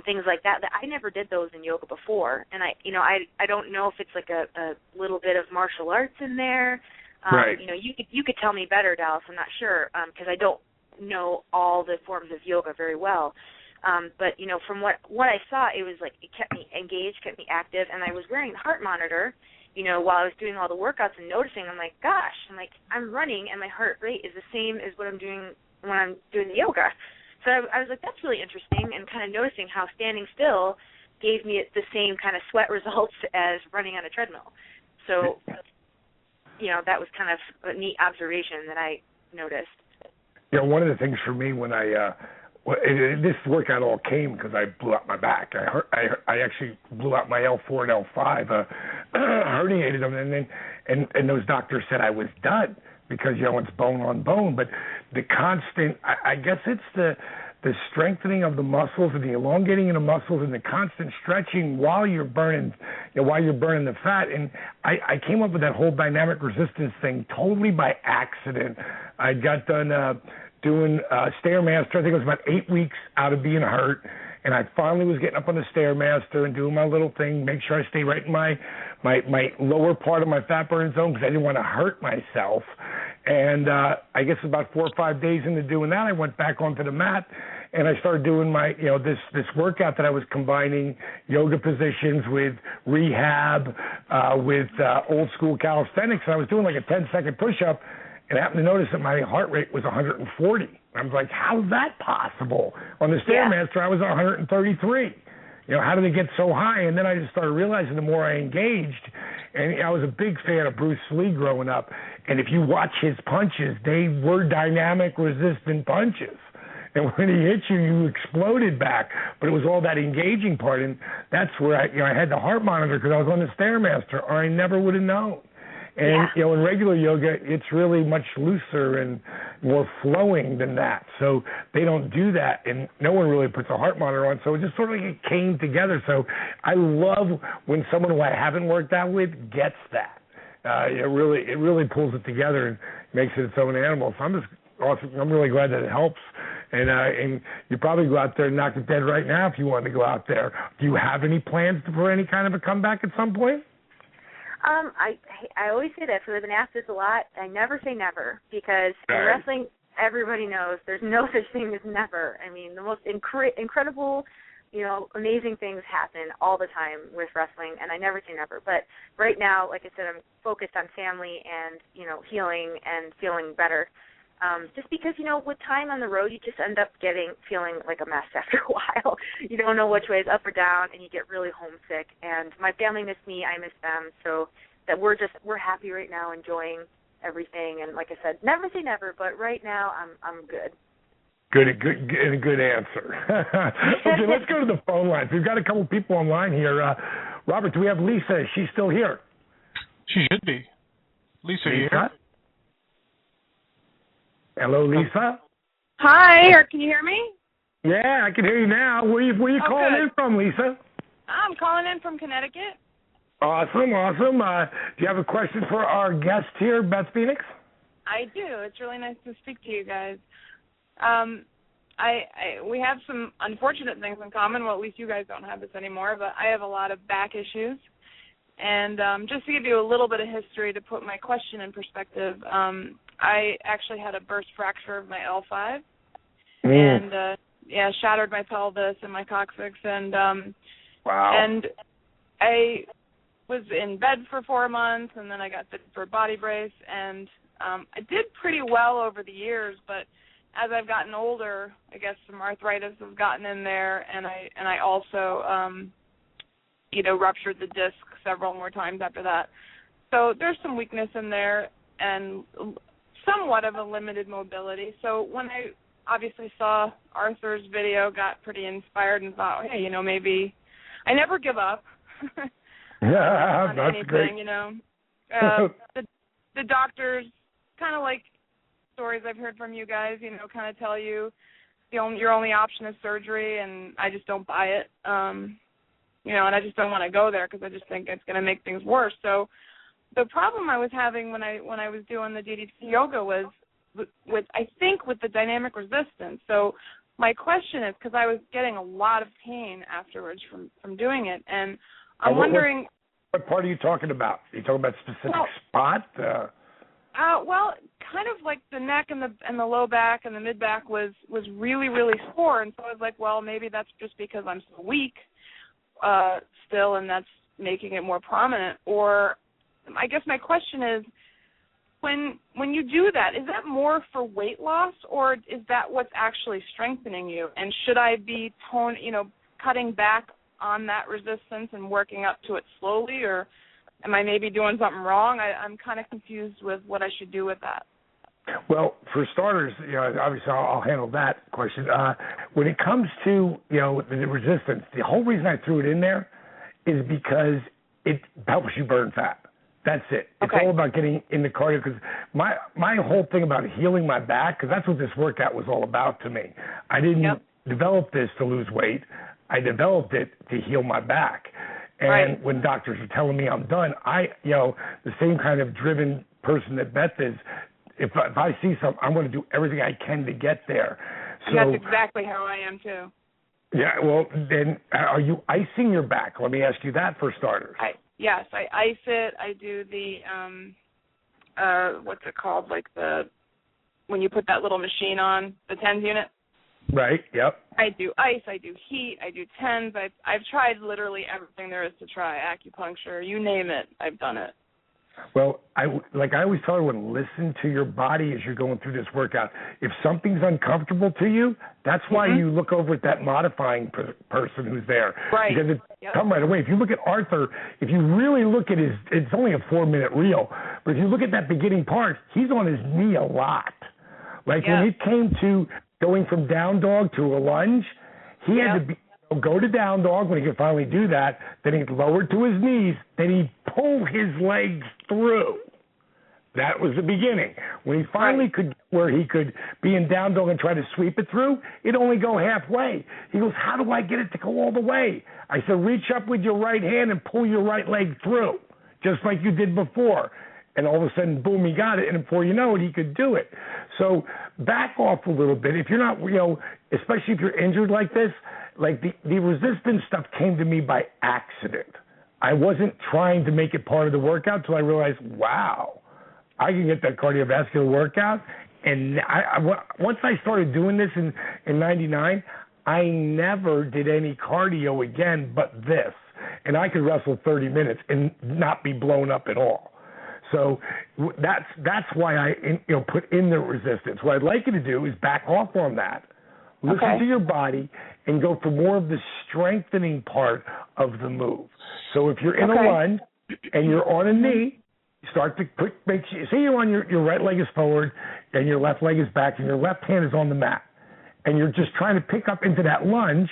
things like that. I never did those in yoga before, and I don't know if it's like a little bit of martial arts in there. Right. You could tell me better, Dallas. I'm not sure because I don't know all the forms of yoga very well. But from what I saw, it was like it kept me engaged, kept me active, and I was wearing the heart monitor, while I was doing all the workouts and noticing. I'm like, gosh, I'm running and my heart rate is the same as what I'm doing when I'm doing the yoga. So I was like, that's really interesting, and kind of noticing how standing still gave me the same kind of sweat results as running on a treadmill. So that was kind of a neat observation that I noticed. One of the things for me when this workout all came because I blew out my back. I actually blew out my L4 and L5, herniated them, and those doctors said I was done because it's bone on bone. But the constant, I guess it's the strengthening of the muscles and the elongating of the muscles and the constant stretching while you're burning, the fat. And I came up with that whole dynamic resistance thing totally by accident. I got done doing Stairmaster. I think it was about 8 weeks out of being hurt, and I finally was getting up on the Stairmaster and doing my little thing, make sure I stay right in my lower part of my fat burning zone because I didn't want to hurt myself. And I guess about 4 or 5 days into doing that, I went back onto the mat and I started doing my, this workout that I was combining yoga positions with rehab, with old school calisthenics. And I was doing like a 10-second push-up, and I happened to notice that my heart rate was 140. I was like, how's that possible? On the Stairmaster, I was 133. How did it get so high? And then I just started realizing the more I engaged, and I was a big fan of Bruce Lee growing up, and if you watch his punches, they were dynamic, resistant punches. And when he hit you, you exploded back. But it was all that engaging part, and that's where I had the heart monitor because I was on the Stairmaster, or I never would have known. And, in regular yoga, it's really much looser and more flowing than that. So they don't do that, and no one really puts a heart monitor on. So it just sort of like it came together. So I love when someone who I haven't worked out with gets that. It really pulls it together and makes it its own animal. So I'm really glad that it helps. And you probably go out there and knock it dead right now if you wanted to go out there. Do you have any plans for any kind of a comeback at some point? I always say that because I've been asked this a lot. I never say never because in wrestling, everybody knows there's no such thing as never. The most incredible, amazing things happen all the time with wrestling, and I never say never. But right now, like I said, I'm focused on family and, healing and feeling better. Just because, with time on the road, you just end up feeling like a mess after a while. You don't know which way is up or down, and you get really homesick. And my family miss me, I miss them. So that we're happy right now, enjoying everything. And like I said, never say never, but right now I'm good. Good answer. Okay, let's go to the phone lines. We've got a couple people online here. Robert, do we have Lisa? Is she still here? She should be. Lisa, you here? Hello, Lisa. Hi, can you hear me? Yeah, I can hear you now. Where you calling in from, Lisa? I'm calling in from Connecticut. Awesome. Do you have a question for our guest here, Beth Phoenix? I do. It's really nice to speak to you guys. We have some unfortunate things in common. Well, at least you guys don't have this anymore, but I have a lot of back issues. And just to give you a little bit of history to put my question in perspective, I actually had a burst fracture of my L5 and shattered my pelvis and my coccyx, and wow. And I was in bed for 4 months, and then I got fitted for a body brace, and I did pretty well over the years, but as I've gotten older, I guess some arthritis has gotten in there, and I also ruptured the disc several more times after that. So there's some weakness in there, and somewhat of a limited mobility. So when I obviously saw Arthur's video, got pretty inspired and thought, hey, maybe I never give up. Yeah, on that's anything, great. The doctors, kind of like stories I've heard from you guys, kind of tell you your only option is surgery, and I just don't buy it. And I just don't want to go there because I just think it's going to make things worse. So the problem I was having when I was doing the DDP yoga was with the dynamic resistance. So my question is, because I was getting a lot of pain afterwards from doing it, and I'm wondering. What part are you talking about? Are you talking about a specific spot? Well, kind of like the neck and the low back and the mid back was really, really sore, and so I was like, well, maybe that's just because I'm so weak still, and that's making it more prominent. Or I guess my question is, when you do that, is that more for weight loss, or is that what's actually strengthening you? And should I be cutting back on that resistance and working up to it slowly, or am I maybe doing something wrong? I'm kind of confused with what I should do with that. Well, for starters, obviously I'll handle that question. When it comes to, the resistance, the whole reason I threw it in there is because it helps you burn fat. That's it. It's all about getting in the cardio, because my whole thing about healing my back, because that's what this workout was all about to me. I didn't develop this to lose weight. I developed it to heal my back. And when doctors are telling me I'm done, the same kind of driven person that Beth is, if I see something, I'm going to do everything I can to get there. So, that's exactly how I am too. Yeah, well, then are you icing your back? Let me ask you that for starters. Yes, I ice it. I do the, what's it called, when you put that little machine on, the TENS unit. Right, yep. I do ice, I do heat, I do TENS. I've tried literally everything there is to try. Acupuncture, you name it, I've done it. Well, I always tell everyone, listen to your body as you're going through this workout. If something's uncomfortable to you, that's why you look over at that modifying person who's there. Right. Because it come right away. If you look at Arthur, if you really look at it's only a 4-minute reel, but if you look at that beginning part, he's on his knee a lot. When it came to going from down dog to a lunge, he had to go to down dog when he could finally do that. Then he'd lower to his knees. Then he'd pull his legs through. That was the beginning. When he finally could, where he could be in down dog and try to sweep it through, it'd only go halfway. He goes, how do I get it to go all the way? I said, reach up with your right hand and pull your right leg through, just like you did before. And all of a sudden, boom, he got it. And before you know it, he could do it. So back off a little bit. If you're not, especially if you're injured like this, like the resistance stuff came to me by accident. I wasn't trying to make it part of the workout until I realized, wow, I can get that cardiovascular workout. And once I started doing this in 99, I never did any cardio again but this. And I could wrestle 30 minutes and not be blown up at all. So that's why I put in the resistance. What I'd like you to do is back off on that. Listen to your body and go for more of the strengthening part of the move. So if you're in a lunge and you're on a knee, start to say you're on your right leg is forward and your left leg is back and your left hand is on the mat. And you're just trying to pick up into that lunge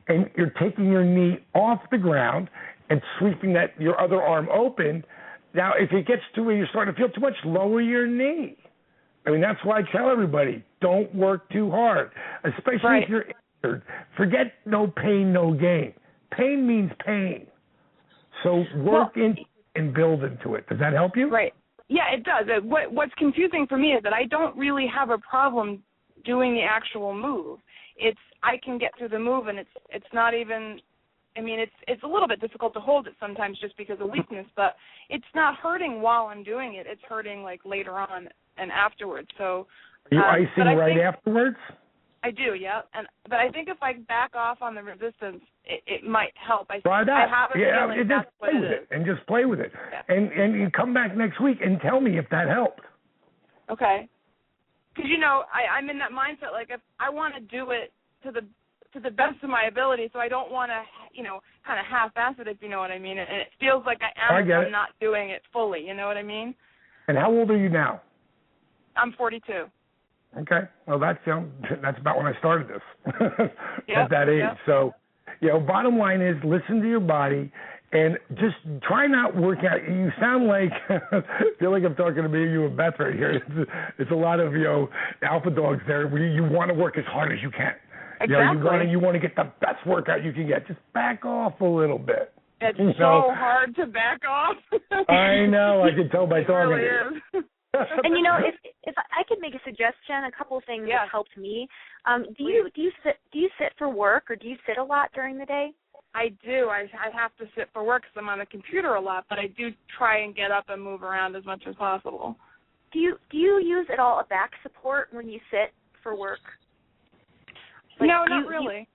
and you're taking your knee off the ground and sweeping your other arm open. Now, if it gets to where you're starting to feel too much, lower your knee. I mean, that's why I tell everybody, don't work too hard, especially if you're injured. Forget no pain, no gain. Pain means pain. So work into it and build into it. Does that help you? Right. Yeah, it does. What's confusing for me is that I don't really have a problem doing the actual move. I can get through the move, and it's not even. I mean, it's a little bit difficult to hold it sometimes just because of weakness, but it's not hurting while I'm doing it. It's hurting later on and afterwards. So are you icing right afterwards? I do, yeah. But I think if I back off on the resistance, it might help. Try that. I have a feeling that's what it is. And just play with it. Yeah. And you come back next week and tell me if that helped. Okay. Because I'm in that mindset. If I want to do it to the best of my ability, so I don't want to, kind of half-ass it, if you know what I mean. And it feels like I am if I'm not doing it fully, you know what I mean? And how old are you now? I'm 42. Okay. Well, that's that's about when I started this. Yep, at that age. yep. So, bottom line is listen to your body and just try not work out. You sound like I feel like I'm talking to me, you and Beth right here. It's a lot of alpha dogs there. Where you want to work as hard as you can. Exactly. You want to get the best workout you can get. Just back off a little bit. It's so hard to back off. I know. I can tell by talking. It really is. And if I could make a suggestion, a couple of things that helped me. Do you sit for work, or do you sit a lot during the day? I do. I have to sit for work because I'm on the computer a lot, but I do try and get up and move around as much as possible. Do you use at all a back support when you sit for work? Like, no, not really.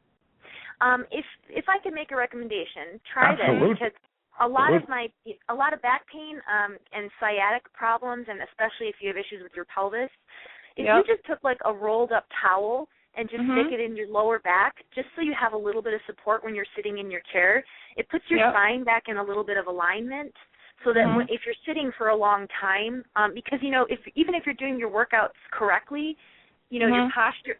If I could make a recommendation, try Absolutely. this, because a lot of back pain and sciatic problems, and especially if you have issues with your pelvis, if you just took like a rolled up towel and just stick it in your lower back, just so you have a little bit of support when you're sitting in your chair, it puts your spine back in a little bit of alignment, so that if you're sitting for a long time, because even if you're doing your workouts correctly, your posture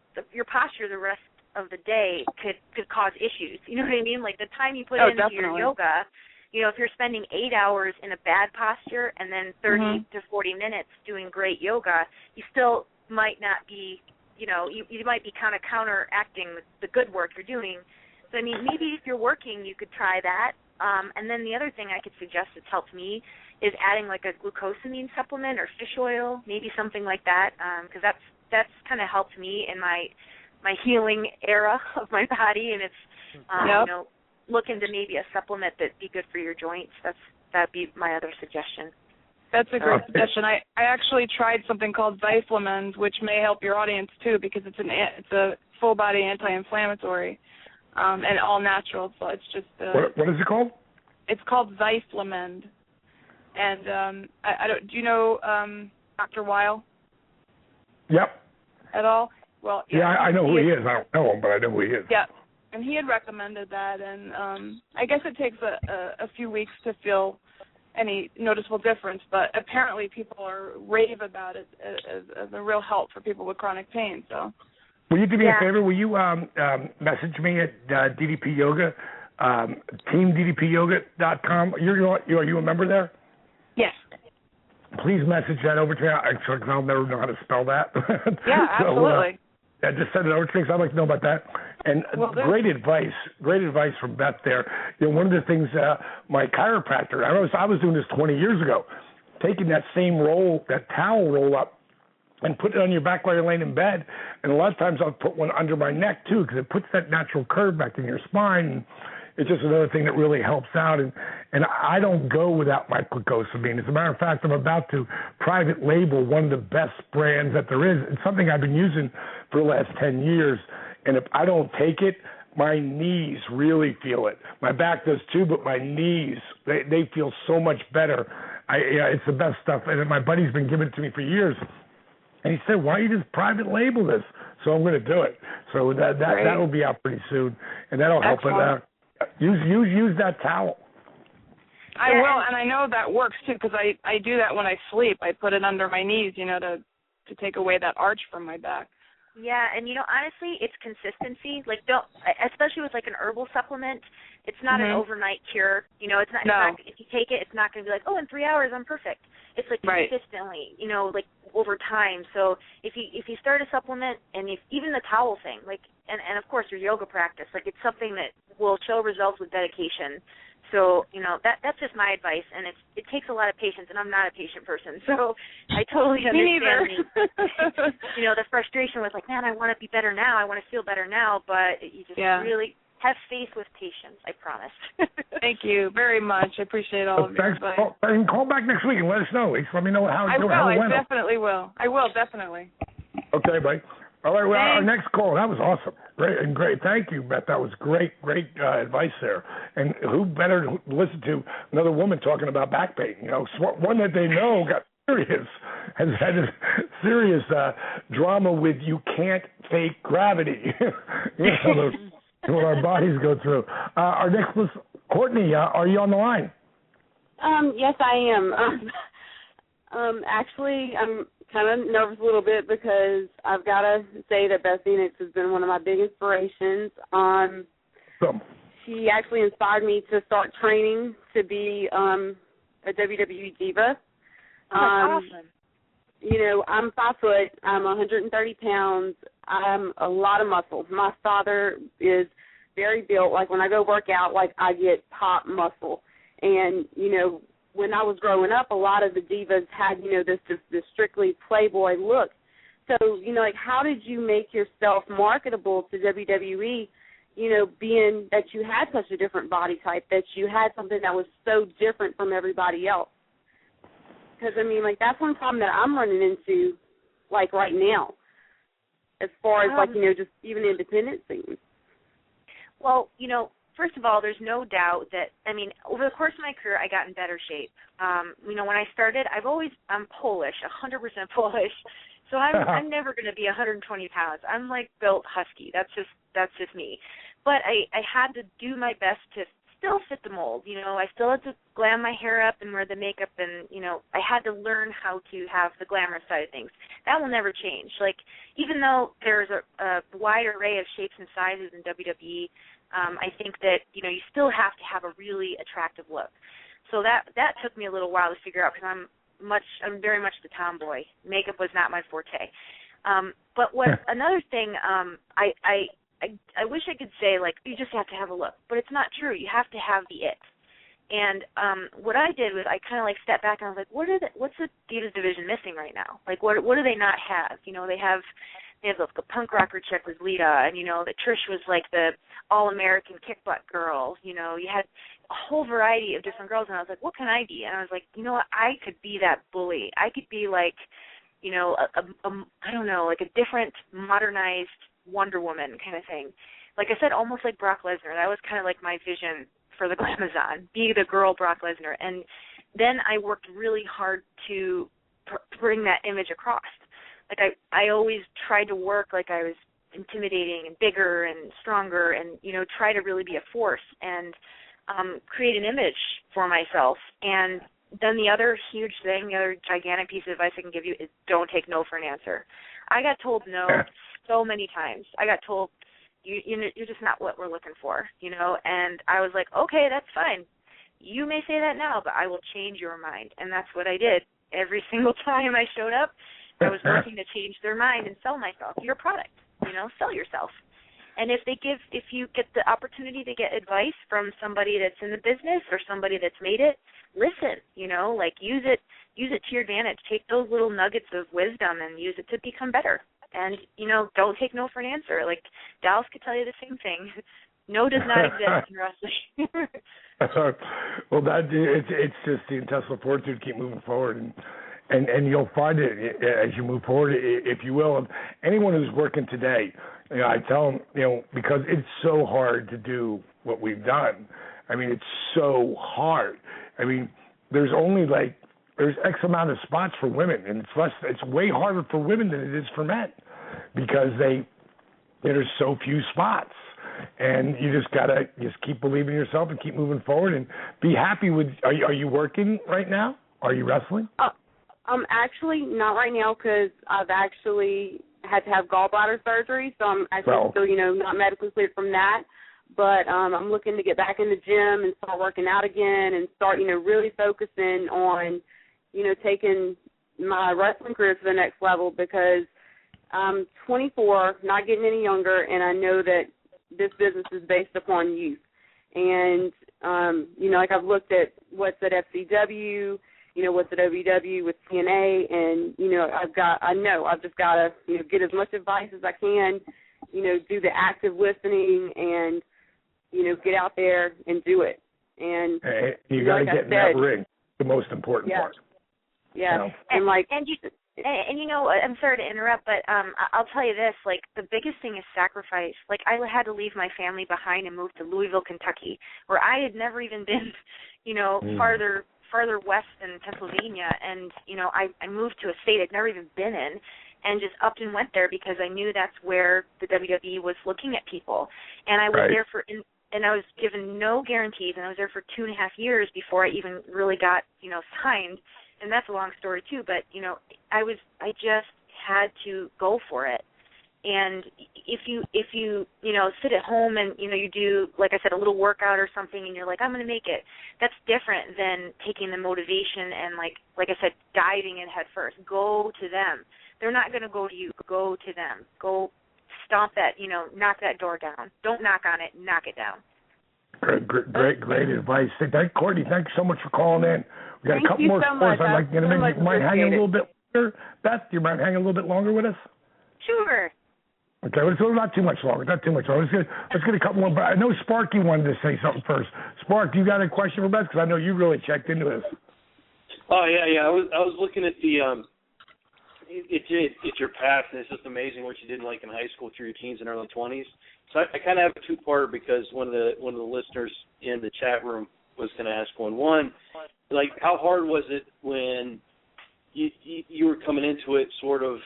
the rest of the day could cause issues. You know what I mean? Like the time you put into your yoga, if you're spending 8 hours in a bad posture and then 30 to 40 minutes doing great yoga, you still might not be, you might be kind of counteracting the good work you're doing. So, I mean, maybe if you're working, you could try that. And then the other thing I could suggest that's helped me is adding like a glucosamine supplement or fish oil, maybe something like that, because that's kind of helped me in my healing era of my body, and it's look into maybe a supplement that'd be good for your joints. That'd be my other suggestion. That's a great suggestion. I actually tried something called Zyflamend, which may help your audience too, because it's a full body anti-inflammatory and all natural. So it's just what is it called? It's called Zyflamend, and I don't. Do you know Dr. Weil? Yep. At all? Well, I know who he is. I don't know him, but I know who he is. Yeah, and he had recommended that, and I guess it takes a few weeks to feel any noticeable difference, but apparently people rave about it as a real help for people with chronic pain. So, will you do me a favor? Will you message me at DDP Yoga, teamddpyoga.com? Are you a member there? Yes. Please message that over to me, because I'll never know how to spell that. Yeah, absolutely. So, just send it over to me, because I'd like to know about that. And great advice from Beth there. One of the things my chiropractor, I was doing this 20 years ago, taking that same that towel roll up, and put it on your back while you're laying in bed. And a lot of times I'll put one under my neck too, because it puts that natural curve back in your spine. And it's just another thing that really helps out. And I don't go without my glucosamine. As a matter of fact, I'm about to private label one of the best brands that there is. It's something I've been using for the last 10 years. And if I don't take it, my knees really feel it. My back does too, but my knees, they feel so much better. It's the best stuff. And my buddy's been giving it to me for years. And he said, why don't you just private label this? So I'm going to do it. So that'll be out pretty soon. And that'll help it out. Use that towel. I will, and I know that works too, because I do that when I sleep. I put it under my knees, to take away that arch from my back. Yeah, and honestly, it's consistency. Like, especially with like an herbal supplement, it's not an overnight cure. It's not. If you take it, it's not going to be like, oh, in 3 hours I'm perfect. It's like consistently, like over time. So if you start a supplement, and even the towel thing, like, and of course your yoga practice, like it's something that will show results with dedication. So, that's just my advice, and it takes a lot of patience, and I'm not a patient person, so I totally understand the frustration with, like, man, I want to be better now, I want to feel better now, but you just really have faith with patience, I promise. Thank you very much. I appreciate all of your advice. Call back next week and let us know. Let me know how it went. I definitely will. I will, definitely. Okay, buddy. All right, well, our next call, that was awesome. Great. Thank you, Beth. That was great advice there. And who better to listen to another woman talking about back pain? One that they know got serious, has had a serious drama with you can't fake gravity. What our bodies go through. Our next list, Courtney, are you on the line? Yes, I am. Actually, I'm kind of nervous a little bit because I've got to say that Beth Phoenix has been one of my big inspirations. She actually inspired me to start training to be a WWE diva. Awesome. You know, I'm 5 foot. I'm 130 pounds. I'm a lot of muscle. My father is very built. Like, when I go work out, like, I get pop muscle. And, you know, when I was growing up, a lot of the divas had, you know, this strictly Playboy look. So, you know, like, how did you make yourself marketable to WWE, you know, being that you had such a different body type, that you had something that was so different from everybody else? Because, I mean, like, that's one problem that I'm running into, like, right now, as far as, like, you know, just even independent scenes. Well, you know, first of all, there's no doubt that, I mean, over the course of my career, I got in better shape. You know, when I started, I'm Polish, 100% Polish, so I'm never going to be 120 pounds. I'm, like, built husky. That's just me. But I had to do my best to still fit the mold. You know, I still had to glam my hair up and wear the makeup, and, you know, I had to learn how to have the glamorous side of things. That will never change. Like, even though there's a wide array of shapes and sizes in WWE, I think that, you know, you still have to have a really attractive look. So that took me a little while to figure out, because I'm very much the tomboy. Makeup was not my forte. But another thing, I wish I could say, like, you just have to have a look, but it's not true. You have to have the it. And what I did was I kind of, like, stepped back and I was like, what's the Divas division missing right now? Like, what do they not have? You know, they have the punk rocker chick with Lita, and, you know, that Trish was like the all-American kick butt girl. You know, you had a whole variety of different girls, and I was like, what can I be? And I was like, you know what, I could be that bully. I could be like, you know, I don't know, like a different modernized Wonder Woman kind of thing. Like I said, almost like Brock Lesnar. That was kind of like my vision for the Glamazon, be the girl Brock Lesnar. And then I worked really hard to bring that image across. Like I always tried to work like I was intimidating and bigger and stronger, and, you know, try to really be a force and create an image for myself. And then the other huge thing, the other gigantic piece of advice I can give you is don't take no for an answer. I got told no so many times. I got told, you're just not what we're looking for, you know, and I was like, okay, that's fine. You may say that now, but I will change your mind. And that's what I did. Every single time I showed up, I was working to change their mind and sell myself. Your product, you know, sell yourself. And if you get the opportunity to get advice from somebody that's in the business or somebody that's made it, listen, you know, like use it to your advantage. Take those little nuggets of wisdom and use it to become better. And, you know, don't take no for an answer. Like, Dallas could tell you the same thing. No does not exist in wrestling. Well, it's just the intestinal fortitude to keep moving forward, and you'll find it as you move forward, if you will. And anyone who's working today, you know, I tell them, you know, because it's so hard to do what we've done. I mean, it's so hard. I mean, there's X amount of spots for women, and it's way harder for women than it is for men, because there's so few spots. And you just gotta keep believing in yourself and keep moving forward and be happy with. Are you working right now? Are you wrestling? Actually not right now, because I've actually had to have gallbladder surgery, so I'm actually still, you know, not medically cleared from that. But I'm looking to get back in the gym and start working out again and start, you know, really focusing on, you know, taking my wrestling career to the next level, because I'm 24, not getting any younger, and I know that this business is based upon youth. And, you know, like I've looked at what's at FCW, you know, what's at OVW with TNA, and, you know, I've just got to, you know, get as much advice as I can, you know, do the active listening and, you know, get out there and do it. And you got to get in that ring, the most important part. Yeah, you know? And you know, I'm sorry to interrupt, but I'll tell you this, like, the biggest thing is sacrifice. Like, I had to leave my family behind and move to Louisville, Kentucky, where I had never even been, you know, farther west than Pennsylvania. And, you know, I moved to a state I'd never even been in, and just upped and went there because I knew that's where the WWE was looking at people. And I was there and I was given no guarantees, and I was there for 2.5 years before I even really got, you know, signed. and that's a long story too. But I just had to go for it. And if you sit at home and you do, like I said, a little workout or something, and you're like, I'm going to make it, that's different than taking the motivation and like I said, diving in head first. Go to them. They're not going to go to you. Go to them. Go stomp that, knock that door down. Don't knock on it. Knock it down. Great advice. Courtney, thanks so much for calling in. We got a couple more calls. I'd like to make you mind hanging a little bit longer. Beth, do you mind hanging a little bit longer with us? Sure. Okay, well, not too much longer. Let's get a couple more. But I know Sparky wanted to say something first. Spark, you got a question for Beth? Because I know you really checked into this. Oh yeah. I was looking at the it's your past, and it's just amazing what you did in high school through your teens and early 20s. So I kind of have a two-parter because one of the listeners in the chat room was going to ask one. How hard was it when you were coming into it, sort of,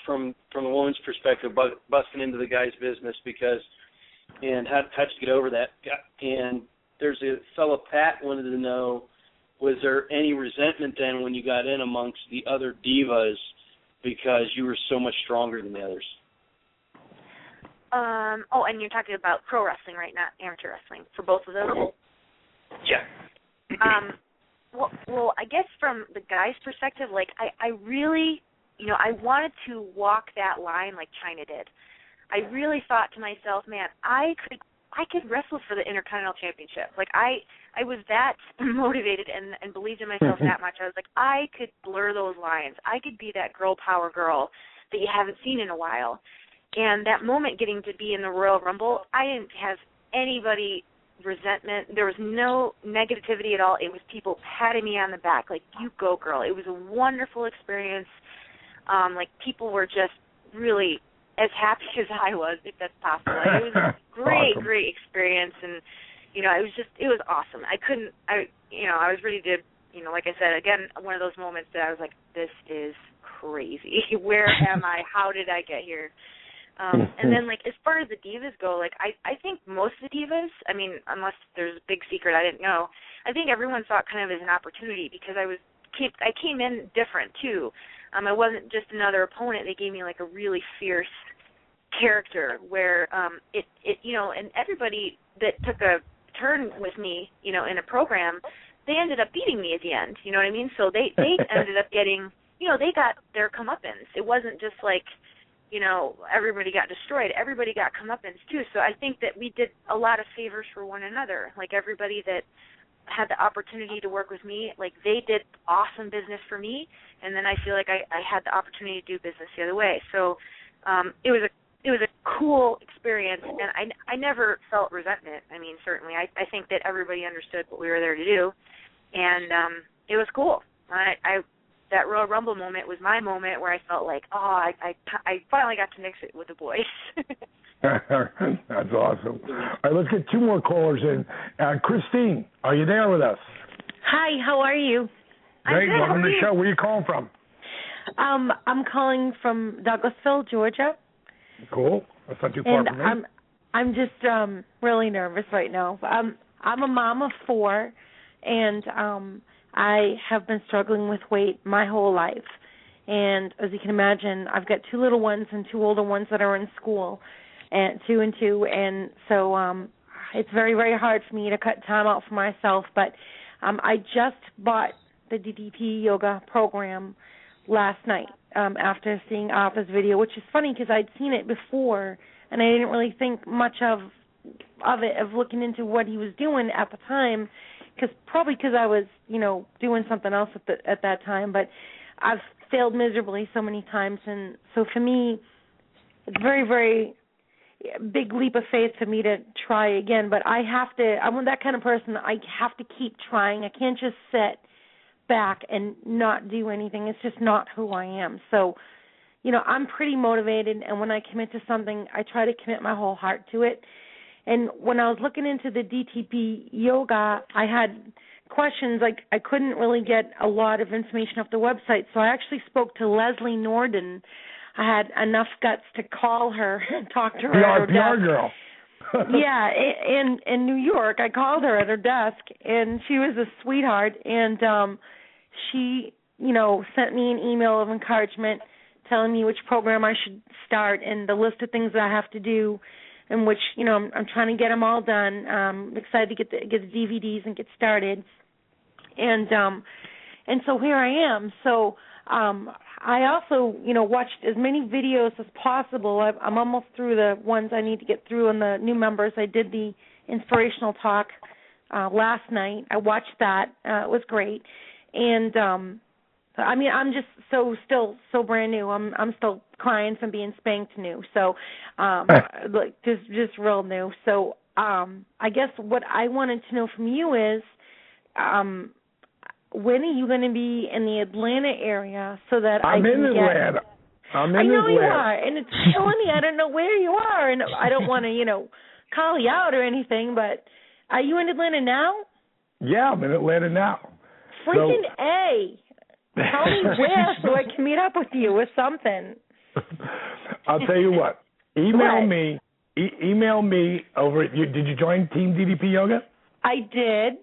from the woman's perspective, busting into the guy's business, and how'd you get over that? And there's a fellow, Pat, wanted to know, was there any resentment then when you got in amongst the other divas because you were so much stronger than the others? And you're talking about pro wrestling, right? Not amateur wrestling, for both of those? Yeah. Well, I guess from the guy's perspective, I really, I wanted to walk that line like China did. I really thought to myself, man, I could wrestle for the Intercontinental Championship. I was that motivated and believed in myself that much. I was like, I could blur those lines. I could be that girl power girl that you haven't seen in a while. And that moment getting to be in the Royal Rumble, I didn't have anybody resentment. There was no negativity at all. It was people patting me on the back, like, you go, girl. It was a wonderful experience. People were just really as happy as I was, if that's possible. It was a great experience, and it was awesome. I was ready to, like I said, again, one of those moments that I was like, this is crazy. Where am I? How did I get here? And then, as far as the divas go, I think most of the divas, unless there's a big secret I didn't know, I think everyone saw it kind of as an opportunity because I came in different too. I wasn't just another opponent. They gave me a really fierce character where and everybody that took a turn with me, in a program, they ended up beating me at the end. You know what I mean? So they ended up getting, they got their comeuppance. It wasn't just everybody got destroyed. Everybody got comeuppance too. So I think that we did a lot of favors for one another. Everybody that had the opportunity to work with me, they did awesome business for me, and then I feel like I had the opportunity to do business the other way. So it was a cool experience, and I never felt resentment. Certainly I think that everybody understood what we were there to do, and it was cool. That Royal Rumble moment was my moment where I felt like, I finally got to mix it with the boys. That's awesome. All right, let's get two more callers in. Christine, are you there with us? Hi, how are you? Great, welcome to the show. Where are you calling from? I'm calling from Douglasville, Georgia. Cool. That's not too far from me. I'm just really nervous right now. I'm a mom of 4, and I have been struggling with weight my whole life. And as you can imagine, I've got 2 little ones and 2 older ones that are in school, and 2 and 2. And so it's very, very hard for me to cut time out for myself. But I just bought the DDP yoga program last night after seeing Arthur's video, which is funny because I'd seen it before, and I didn't really think much of looking into what he was doing at the time, probably because I was, doing something else at that time. But I've failed miserably so many times, and so for me, it's a very, very big leap of faith for me to try again. But I'm that kind of person. I have to keep trying. I can't just sit back and not do anything. It's just not who I am. So, I'm pretty motivated, and when I commit to something, I try to commit my whole heart to it. And when I was looking into the DDP yoga, I had questions. I couldn't really get a lot of information off the website, so I actually spoke to Leslie Norden. I had enough guts to call her and talk to her. PR girl. Yeah, in New York, I called her at her desk, and she was a sweetheart, and she, sent me an email of encouragement telling me which program I should start and the list of things that I have to do, and which, I'm trying to get them all done. I'm excited to get the DVDs and get started. And so here I am. So I also, watched as many videos as possible. I'm almost through the ones I need to get through on the new members. I did the inspirational talk last night. I watched that. It was great. And I'm just still so brand new. I'm still crying from being spanked new. So just real new. So I guess what I wanted to know from you is when are you going to be in the Atlanta area so that I'm in Atlanta. I know you are, and it's killing me. I don't know where you are, and I don't want to, call you out or anything, but are you in Atlanta now? Yeah, I'm in Atlanta now. Freaking A. Tell me where so I can meet up with you or something. I'll tell you what. Email me over. Did you join Team DDP Yoga? I did.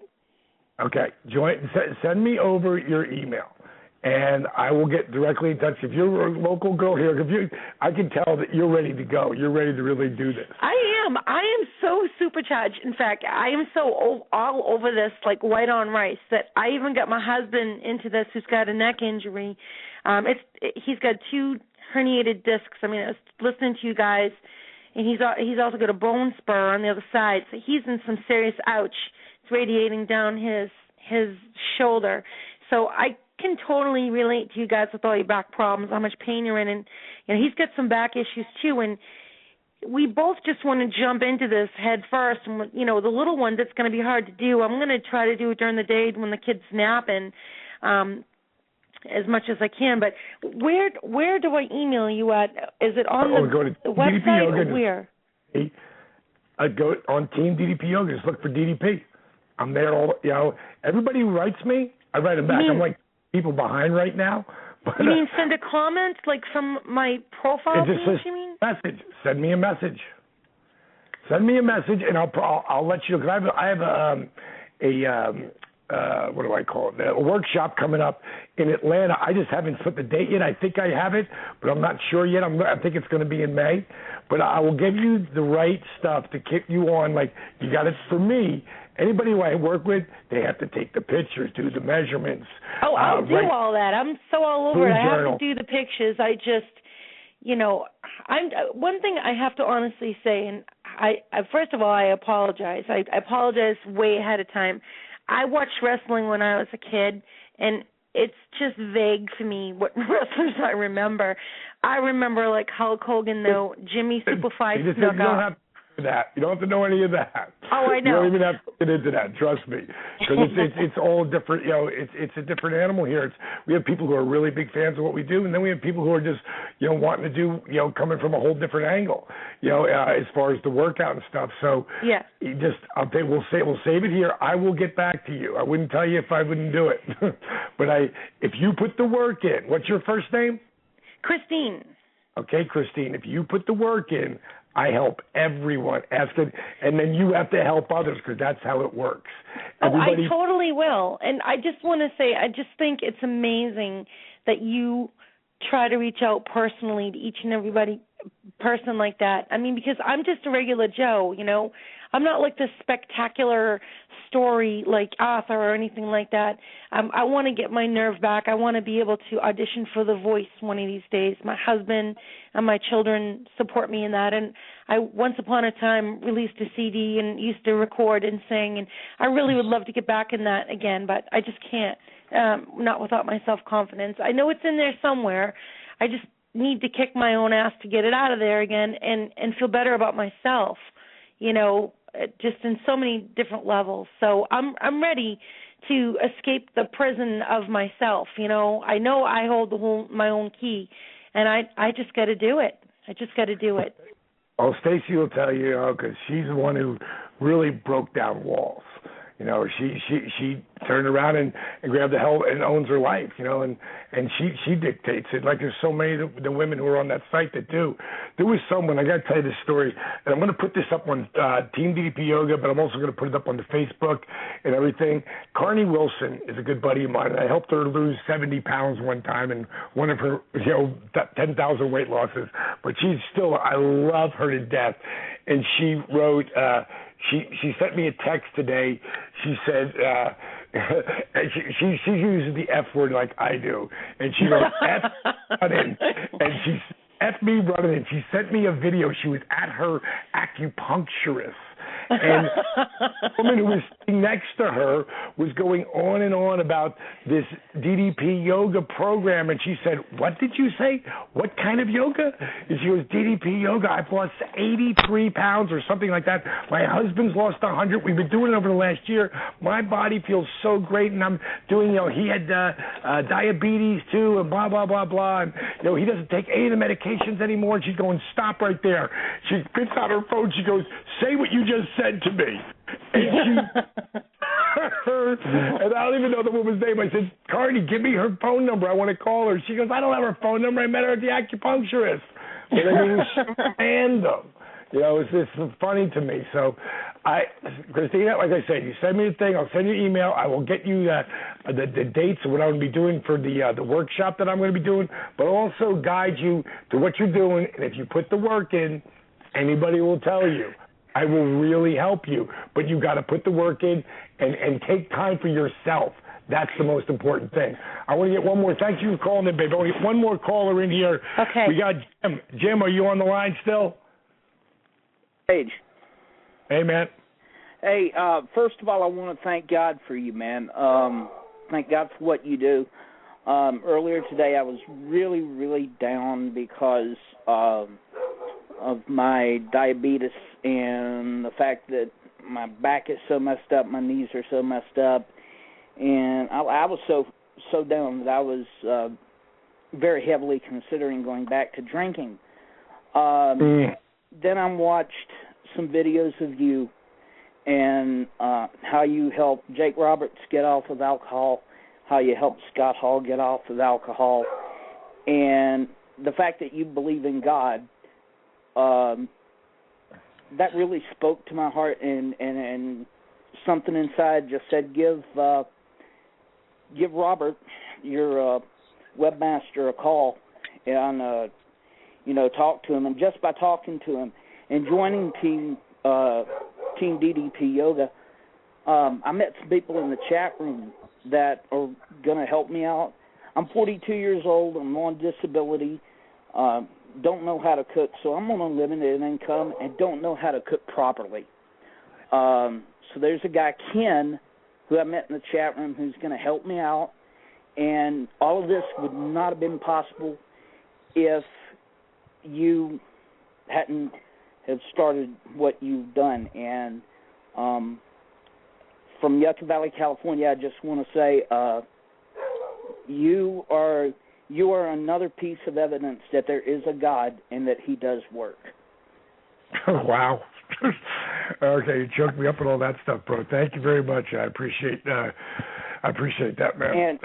Okay. Send me over your email, and I will get directly in touch. If you're a local girl here, I can tell that you're ready to go. You're ready to really do this. I am so supercharged. In fact, I am so all over this like white on rice that I even got my husband into this, who's got a neck injury. He's got 2 herniated discs. I mean, I was listening to you guys, and he's also got a bone spur on the other side. So he's in some serious ouch. It's radiating down his shoulder. So I can totally relate to you guys with all your back problems, how much pain you're in, and he's got some back issues too. And we both just want to jump into this head first. And the little ones, it's going to be hard to do. I'm going to try to do it during the day when the kids nap and as much as I can. But where do I email you at? Is it on the website or where? I go on Team DDP Yoga. Just look for DDP. I'm there all. Everybody who writes me, I write them back. I'm like people behind right now. But, you mean send a comment like from my profile page? You mean message? Send me a message. Send me a message, and I'll let you know. Cause I have a what do I call it? A workshop coming up in Atlanta. I just haven't put the date yet. I think I have it, but I'm not sure yet. I think it's going to be in May. But I will give you the right stuff to kick you on. Like you got it for me. Anybody who I work with, they have to take the pictures, do the measurements. Oh, I'll do all that. I'm so all over it. I have to do the pictures. I just, one thing I have to honestly say, and I first of all, I apologize. I apologize way ahead of time. I watched wrestling when I was a kid, and it's just vague to me what wrestlers I remember. I remember like Hulk Hogan, though, Jimmy Superfly Snuka. You don't have to know any of that. Oh, I know. You don't even have to get into that. Trust me, because it's all different. It's a different animal here. We have people who are really big fans of what we do, and then we have people who are just wanting to do coming from a whole different angle. As far as the workout and stuff. So yeah, I'll tell you, we'll save it here. I will get back to you. I wouldn't tell you if I wouldn't do it, but if you put the work in. What's your first name? Christine. Okay, Christine. If you put the work in, I help everyone. Ask it, and then you have to help others because that's how it works. I totally will. And I just want to say, I just think it's amazing that you try to reach out personally to each and everybody person like that. I mean, because I'm just a regular Joe, I'm not like this spectacular story like Arthur or anything like that. I want to get my nerve back. I want to be able to audition for The Voice one of these days. My husband and my children support me in that. And I once upon a time released a CD and used to record and sing. And I really would love to get back in that again, but I just can't, not without my self-confidence. I know it's in there somewhere. I just need to kick my own ass to get it out of there again and feel better about myself, just in so many different levels. So I'm ready to escape the prison of myself. I know I hold my own key, and I just got to do it. I just got to do it. Well, Stacy will tell you, because she's the one who really broke down walls. She turned around and grabbed the hell and owns her life, you know, and she dictates it. Like there's so many of the women who are on that site that do. There was someone, I got to tell you this story, and I'm going to put this up on Team DDP Yoga, but I'm also going to put it up on the Facebook and everything. Carney Wilson is a good buddy of mine, and I helped her lose 70 pounds one time in one of her, 10,000 weight losses. But she's still, I love her to death. And she wrote, she sent me a text today. She said, she uses the F word like I do. And she wrote F running. And she F me running. And she sent me a video. She was at her acupuncturist. And the woman who was sitting next to her was going on and on about this DDP yoga program. And she said, what did you say? What kind of yoga? And she goes, DDP yoga. I've lost 83 pounds or something like that. My husband's lost 100. We've been doing it over the last year. My body feels so great. And I'm doing, he had diabetes too and blah, blah, blah, blah. And, he doesn't take any of the medications anymore. And she's going, stop right there. She picks out her phone. She goes, say what you just said to me. And and I don't even know the woman's name. I said, Carney, give me her phone number. I want to call her. She goes, I don't have her phone number. I met her at the acupuncturist. But I mean, it was random. It's funny to me. So, Christina, like I said, you send me the thing. I'll send you an email. I will get you the dates of what I'm going to be doing for the workshop that I'm going to be doing, but also guide you to what you're doing. And if you put the work in, anybody will tell you. I will really help you, but you got to put the work in and take time for yourself. That's the most important thing. I want to get one more. Thank you for calling in, baby. I want to get one more caller in here. Okay. We got Jim. Jim, are you on the line still? Page. Hey, man. Hey, first of all, I want to thank God for you, man. Thank God for what you do. Earlier today, I was really, really down because of my diabetes and the fact that my back is so messed up, my knees are so messed up, and I was so down that I was very heavily considering going back to drinking. Then I watched some videos of you and how you helped Jake Roberts get off of alcohol, how you helped Scott Hall get off of alcohol, and the fact that you believe in God. That really spoke to my heart, and something inside just said, give Robert, your webmaster, a call, and talk to him. And just by talking to him and joining Team DDP Yoga, I met some people in the chat room that are going to help me out. I'm 42 years old. I'm on disability. Don't know how to cook, so I'm on a limited income and don't know how to cook properly. So there's a guy, Ken, who I met in the chat room, who's going to help me out. And all of this would not have been possible if you hadn't have started what you've done. And from Yucca Valley, California, I just want to say you are another piece of evidence that there is a God and that He does work. Wow. Okay, you choked me up with all that stuff, bro. Thank you very much. I appreciate that, man.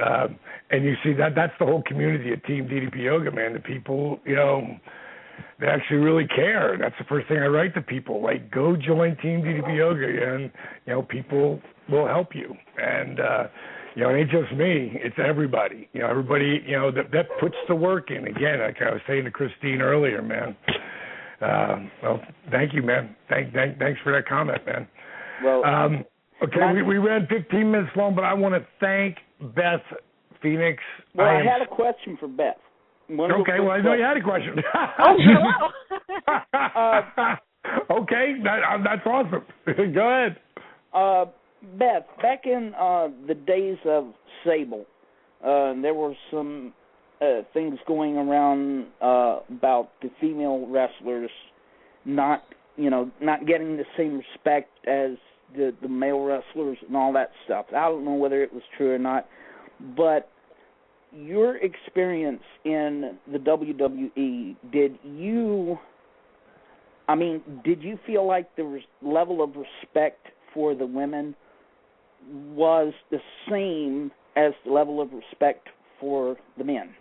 And you see, that's the whole community at Team DDP Yoga, man. The people, they actually really care. That's the first thing I write to people. Like, go join Team DDP Yoga, and, people will help you. And, it ain't just me. It's everybody. Everybody, that puts the work in. Again, like I was saying to Christine earlier, man. Well, thank you, man. Thanks for that comment, man. Well, okay, we ran 15 minutes long, but I want to thank Beth Phoenix. Well, I had a question for Beth. Okay, well, I know you had a question. Okay, that's awesome. Go ahead. Beth, back in the days of Sable, there were some things going around about the female wrestlers not getting the same respect as the male wrestlers and all that stuff. I don't know whether it was true or not, but your experience in the WWE, did you feel like there was level of respect for the women was the same as the level of respect for the men?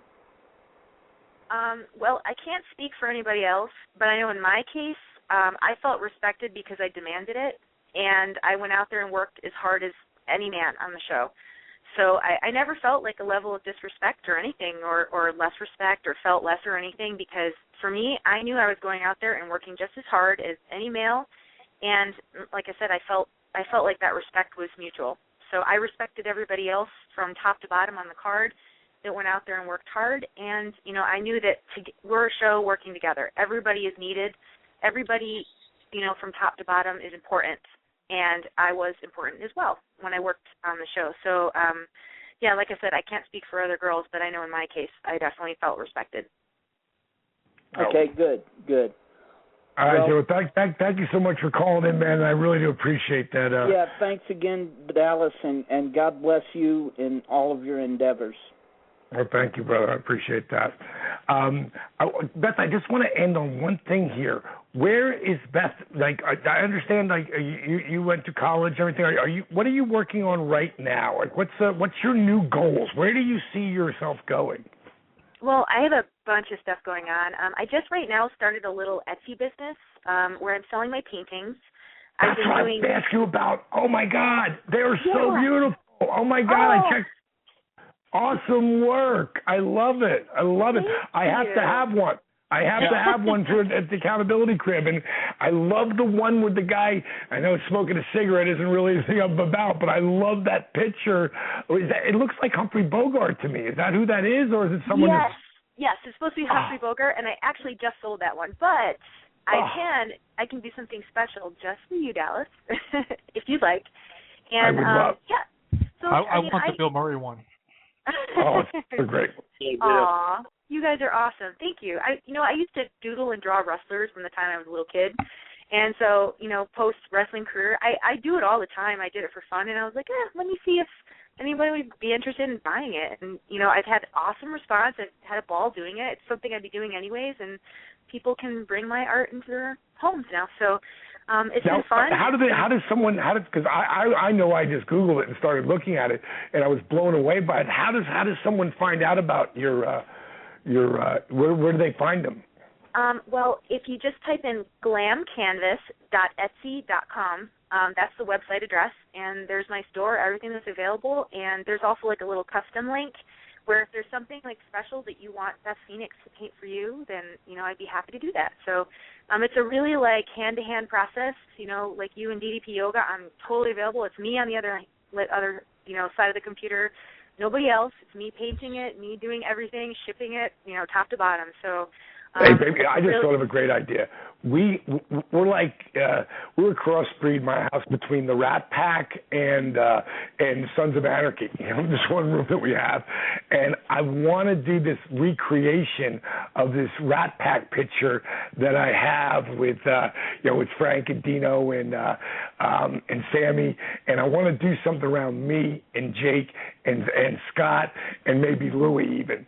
Well, I can't speak for anybody else, but I know in my case, I felt respected because I demanded it, and I went out there and worked as hard as any man on the show. So I never felt like a level of disrespect or anything, or less respect or felt less or anything, because for me, I knew I was going out there and working just as hard as any male, and like I said, I felt like that respect was mutual. So I respected everybody else from top to bottom on the card that went out there and worked hard, and, you know, I knew that we're a show working together. Everybody is needed. Everybody, you know, from top to bottom is important, and I was important as well when I worked on the show. So, yeah, like I said, I can't speak for other girls, but I know in my case I definitely felt respected. Okay, good. All right, Joe, thank you so much for calling in, man. I really do appreciate that. Yeah, thanks again, Dallas, and God bless you in all of your endeavors. Well, thank you, brother. I appreciate that. Beth, I just want to end on one thing here. Where is Beth? Like, I understand, like, you went to college, everything. What are you working on right now? Like, what's your new goals? Where do you see yourself going? Well, I have a bunch of stuff going on. I just right now started a little Etsy business where I'm selling my paintings. That's what I was going to ask you about. Oh, my God. They're so beautiful. Oh, my God. I checked. Awesome work. I love it. I have to have one. I have to have one at the accountability crib. And I love the one with the guy. I know smoking a cigarette isn't really the thing I'm about, but I love that picture. It looks like Humphrey Bogart to me. Is that who that is, or is it someone else? Yes, it's supposed to be Humphrey Bogart, and I actually just sold that one. But I can do something special just for you, Dallas, if you'd like. And I would love. Yeah. So I want the Bill Murray one. Oh, they're great. Aw, you guys are awesome. Thank you. I used to doodle and draw wrestlers from the time I was a little kid. And so, post wrestling career, I do it all the time. I did it for fun, and I was like, let me see if anybody would be interested in buying it. And, I've had awesome response. I've had a ball doing it. It's something I'd be doing anyways, and people can bring my art into their homes now. So it's been fun. Because I know I just Googled it and started looking at it, and I was blown away by it. How does someone find out about your where do they find them? Well, if you just type in glamcanvas.etsy.com, that's the website address, and there's my store, everything that's available, and there's also like a little custom link where if there's something like special that you want Beth Phoenix to paint for you, then, I'd be happy to do that. So it's a really like hand-to-hand process, like you and DDP Yoga, I'm totally available. It's me on the other side of the computer, nobody else. It's me painting it, me doing everything, shipping it, top to bottom. So hey, baby, I just thought of a great idea. We're like we're a crossbreed, my house, between the Rat Pack and Sons of Anarchy. This one room that we have, and I want to do this recreation of this Rat Pack picture that I have with with Frank and Dino and Sammy, and I want to do something around me and Jake and Scott and maybe Louie even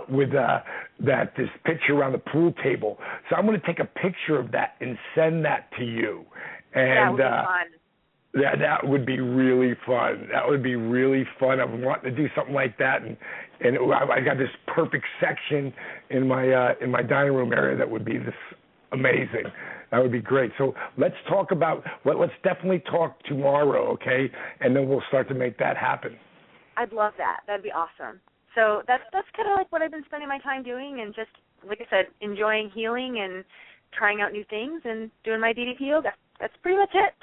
with this picture around the pool table. So I'm going to take a picture of that and send that to you. And that would be really fun. That would be really fun. I'm wanting to do something like that, and I got this perfect section in my dining room area that would be this amazing. That would be great. So let's definitely talk tomorrow, okay? And then we'll start to make that happen. I'd love that. That'd be awesome. So that's kind of like what I've been spending my time doing, and just, like I said, enjoying healing and trying out new things and doing my DDP yoga. That's pretty much it.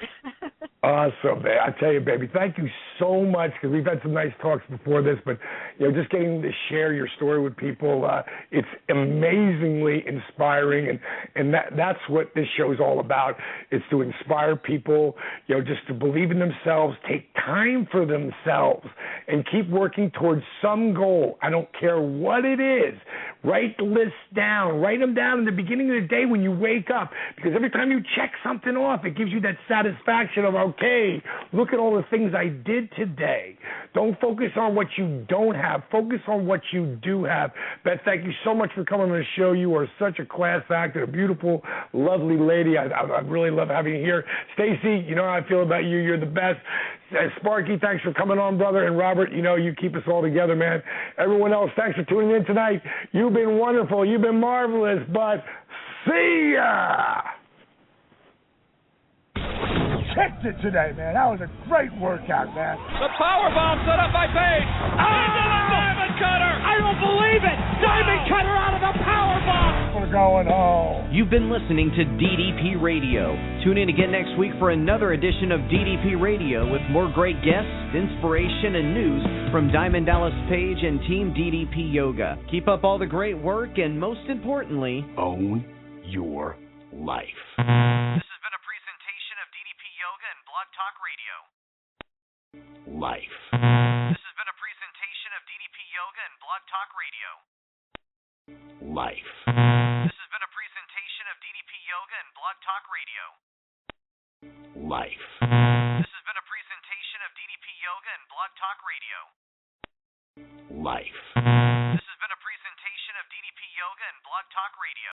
Awesome, man. I tell you, baby, thank you so much, because we've had some nice talks before this, but just getting to share your story with people, it's amazingly inspiring, and that's what this show is all about. It's to inspire people, just to believe in themselves, take time for themselves, and keep working towards some goal. I don't care what it is. Write the list down. Write them down in the beginning of the day when you wake up, because every time you check something off, it gives you that satisfaction of, okay, look at all the things I did today. Don't focus on what you don't have. Focus on what you do have. Beth, thank you so much for coming on the show. You are such a class act and a beautiful, lovely lady. I really love having you here. Stacy, you know how I feel about you. You're the best. Sparky, thanks for coming on, brother. And Robert, you keep us all together, man. Everyone else, thanks for tuning in tonight. You've been wonderful. You've been marvelous. But see ya! Kicked it today, man. That was a great workout, man. The power bomb set up by Page. Into the Diamond Cutter. I don't believe it. Diamond Cutter out of the power bomb. We're going home. You've been listening to DDP Radio. Tune in again next week for another edition of DDP Radio with more great guests, inspiration, and news from Diamond Dallas Page and Team DDP Yoga. Keep up all the great work and, most importantly, own your life. This has been a presentation of DDP Yoga and Blog Talk Radio. Life. This has been a presentation of DDP Yoga and Blog Talk Radio. Life. This has been a presentation of DDP Yoga and Blog Talk Radio. Life. This has been a presentation of DDP Yoga and Blog Talk Radio. Life. This has been a presentation of DDP Yoga and Blog Talk Radio.